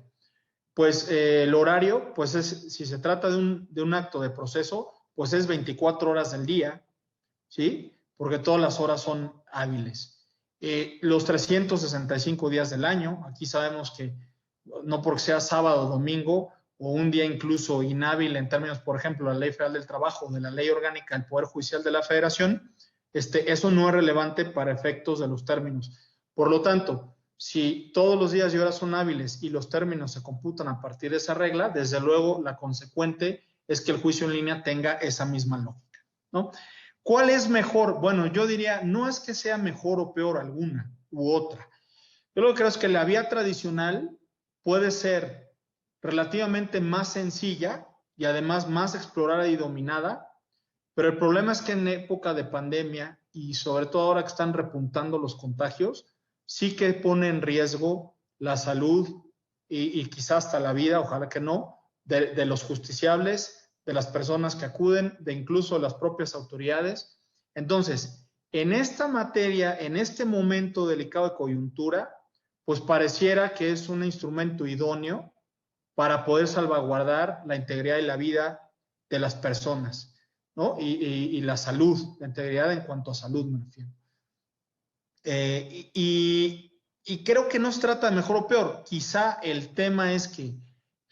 pues el horario, pues si se trata de un acto de proceso, pues es 24 horas del día, ¿sí? Porque todas las horas son hábiles. Los 365 días del año, aquí sabemos que no porque sea sábado o domingo, o un día incluso inhábil en términos, por ejemplo, de la Ley Federal del Trabajo, de la Ley Orgánica del Poder Judicial de la Federación, eso no es relevante para efectos de los términos. Por lo tanto, si todos los días y horas son hábiles y los términos se computan a partir de esa regla, desde luego la consecuente es que el juicio en línea tenga esa misma lógica, ¿no? ¿Cuál es mejor? Bueno, yo diría, no es que sea mejor o peor alguna u otra. Yo lo que creo es que la vía tradicional puede ser relativamente más sencilla y además más explorada y dominada, pero el problema es que en época de pandemia y sobre todo ahora que están repuntando los contagios, sí que pone en riesgo la salud y quizás hasta la vida, ojalá que no, de los justiciables, de las personas que acuden, de incluso las propias autoridades. Entonces, en esta materia, en este momento delicado de coyuntura, pues pareciera que es un instrumento idóneo para poder salvaguardar la integridad y la vida de las personas, ¿no? Y la salud, la integridad en cuanto a salud me refiero. Y creo que no se trata de mejor o peor. Quizá el tema es que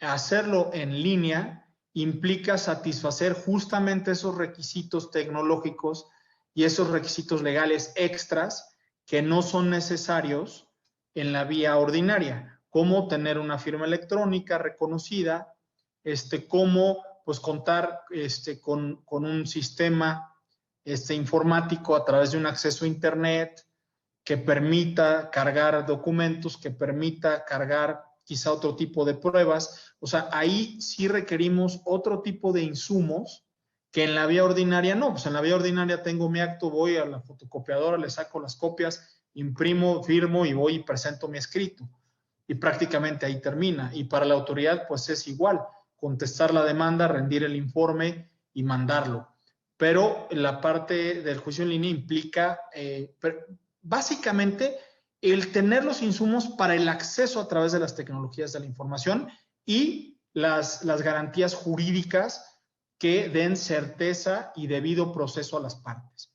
hacerlo en línea implica satisfacer justamente esos requisitos tecnológicos y esos requisitos legales extras que no son necesarios en la vía ordinaria, como tener una firma electrónica reconocida, cómo pues contar con un sistema informático a través de un acceso a internet que permita cargar documentos, que permita cargar quizá otro tipo de pruebas. O sea, ahí sí requerimos otro tipo de insumos que en la vía ordinaria no. Pues en la vía ordinaria tengo mi acto, voy a la fotocopiadora, le saco las copias, imprimo, firmo y voy y presento mi escrito. Y prácticamente ahí termina. Y para la autoridad, pues es igual, contestar la demanda, rendir el informe y mandarlo. Pero la parte del juicio en línea implica básicamente el tener los insumos para el acceso a través de las tecnologías de la información y las garantías jurídicas que den certeza y debido proceso a las partes.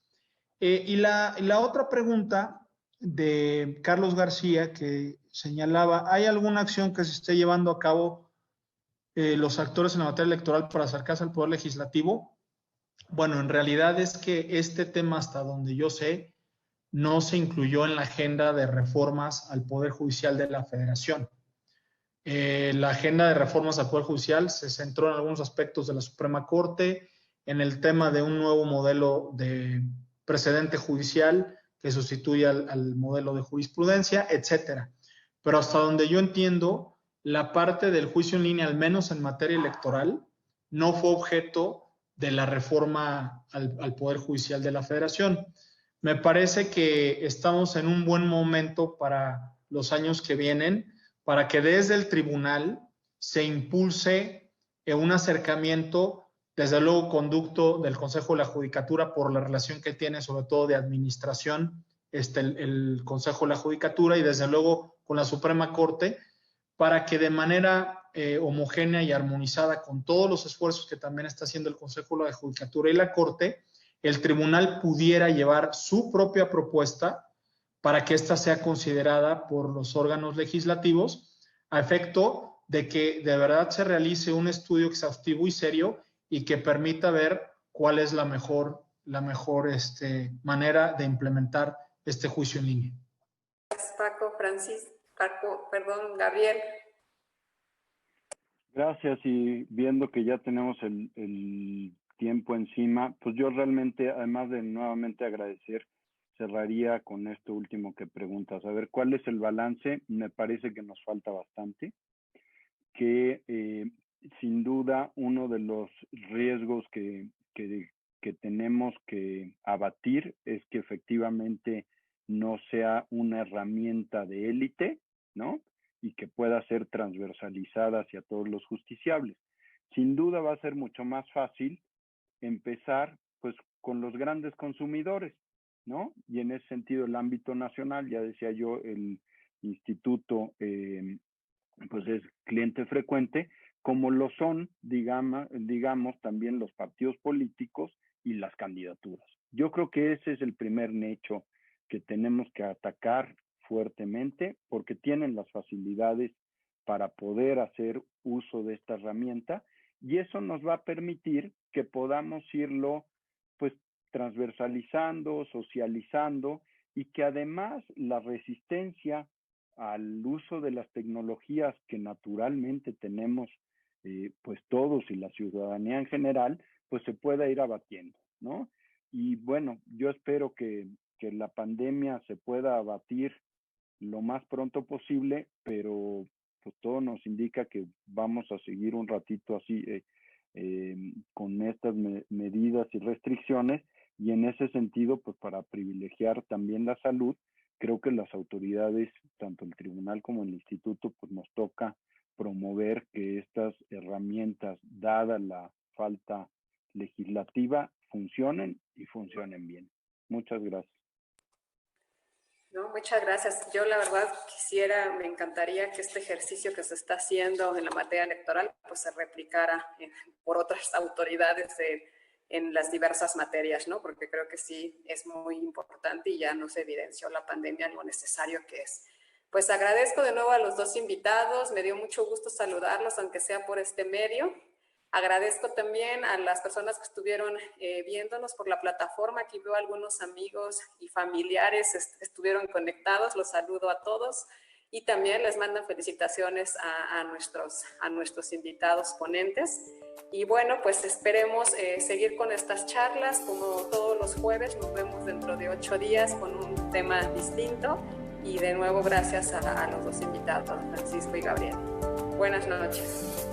Y la otra pregunta de Carlos García que señalaba, ¿hay alguna acción que se esté llevando a cabo los actores en la materia electoral para acercarse al Poder Legislativo? Bueno, en realidad es que este tema, hasta donde yo sé, no se incluyó en la agenda de reformas al Poder Judicial de la Federación. La agenda de reformas al Poder Judicial se centró en algunos aspectos de la Suprema Corte, en el tema de un nuevo modelo de precedente judicial que sustituye al modelo de jurisprudencia, etcétera. Pero hasta donde yo entiendo, la parte del juicio en línea, al menos en materia electoral, no fue objeto de la reforma al Poder Judicial de la Federación. Me parece que estamos en un buen momento para los años que vienen, para que desde el tribunal se impulse un acercamiento, desde luego conducto del Consejo de la Judicatura por la relación que tiene sobre todo de administración el Consejo de la Judicatura y desde luego con la Suprema Corte, para que de manera homogénea y armonizada con todos los esfuerzos que también está haciendo el Consejo de la Judicatura y la Corte, el tribunal pudiera llevar su propia propuesta para que ésta sea considerada por los órganos legislativos a efecto de que de verdad se realice un estudio exhaustivo y serio y que permita ver cuál es la mejor manera de implementar este juicio en línea. Gabriel. Gracias, y viendo que ya tenemos el tiempo encima, pues yo realmente, además de nuevamente agradecer, cerraría con esto último que preguntas. A ver, ¿cuál es el balance? Me parece que nos falta bastante, que sin duda uno de los riesgos que tenemos que abatir es que efectivamente no sea una herramienta de élite, ¿no? Y que pueda ser transversalizada hacia todos los justiciables. Sin duda va a ser mucho más fácil empezar pues con los grandes consumidores, ¿no? Y en ese sentido el ámbito nacional, ya decía yo, el instituto pues es cliente frecuente, como lo son, digamos, también los partidos políticos y las candidaturas. Yo creo que ese es el primer nicho que tenemos que atacar fuertemente porque tienen las facilidades para poder hacer uso de esta herramienta y eso nos va a permitir que podamos irlo pues transversalizando, socializando, y que además la resistencia al uso de las tecnologías que naturalmente tenemos pues todos y la ciudadanía en general, pues se pueda ir abatiendo, ¿no? Y bueno, yo espero que la pandemia se pueda abatir lo más pronto posible, pero pues todo nos indica que vamos a seguir un ratito así con estas medidas y restricciones, y en ese sentido, pues para privilegiar también la salud, creo que las autoridades, tanto el tribunal como el instituto, pues nos toca promover que estas herramientas, dada la falta legislativa, funcionen y funcionen bien. Muchas gracias. No, muchas gracias. Yo la verdad me encantaría que este ejercicio que se está haciendo en la materia electoral pues se replicara por otras autoridades en las diversas materias, ¿no? Porque creo que sí es muy importante y ya nos evidenció la pandemia lo necesario que es. Pues agradezco de nuevo a los dos invitados, me dio mucho gusto saludarlos, aunque sea por este medio. Agradezco también a las personas que estuvieron viéndonos por la plataforma. Aquí veo a algunos amigos y familiares estuvieron conectados. Los saludo a todos y también les mando felicitaciones a nuestros invitados ponentes. Y bueno, pues esperemos seguir con estas charlas como todos los jueves. Nos vemos dentro de 8 días con un tema distinto. Y de nuevo, gracias a los dos invitados, Francisco y Gabriel. Buenas noches.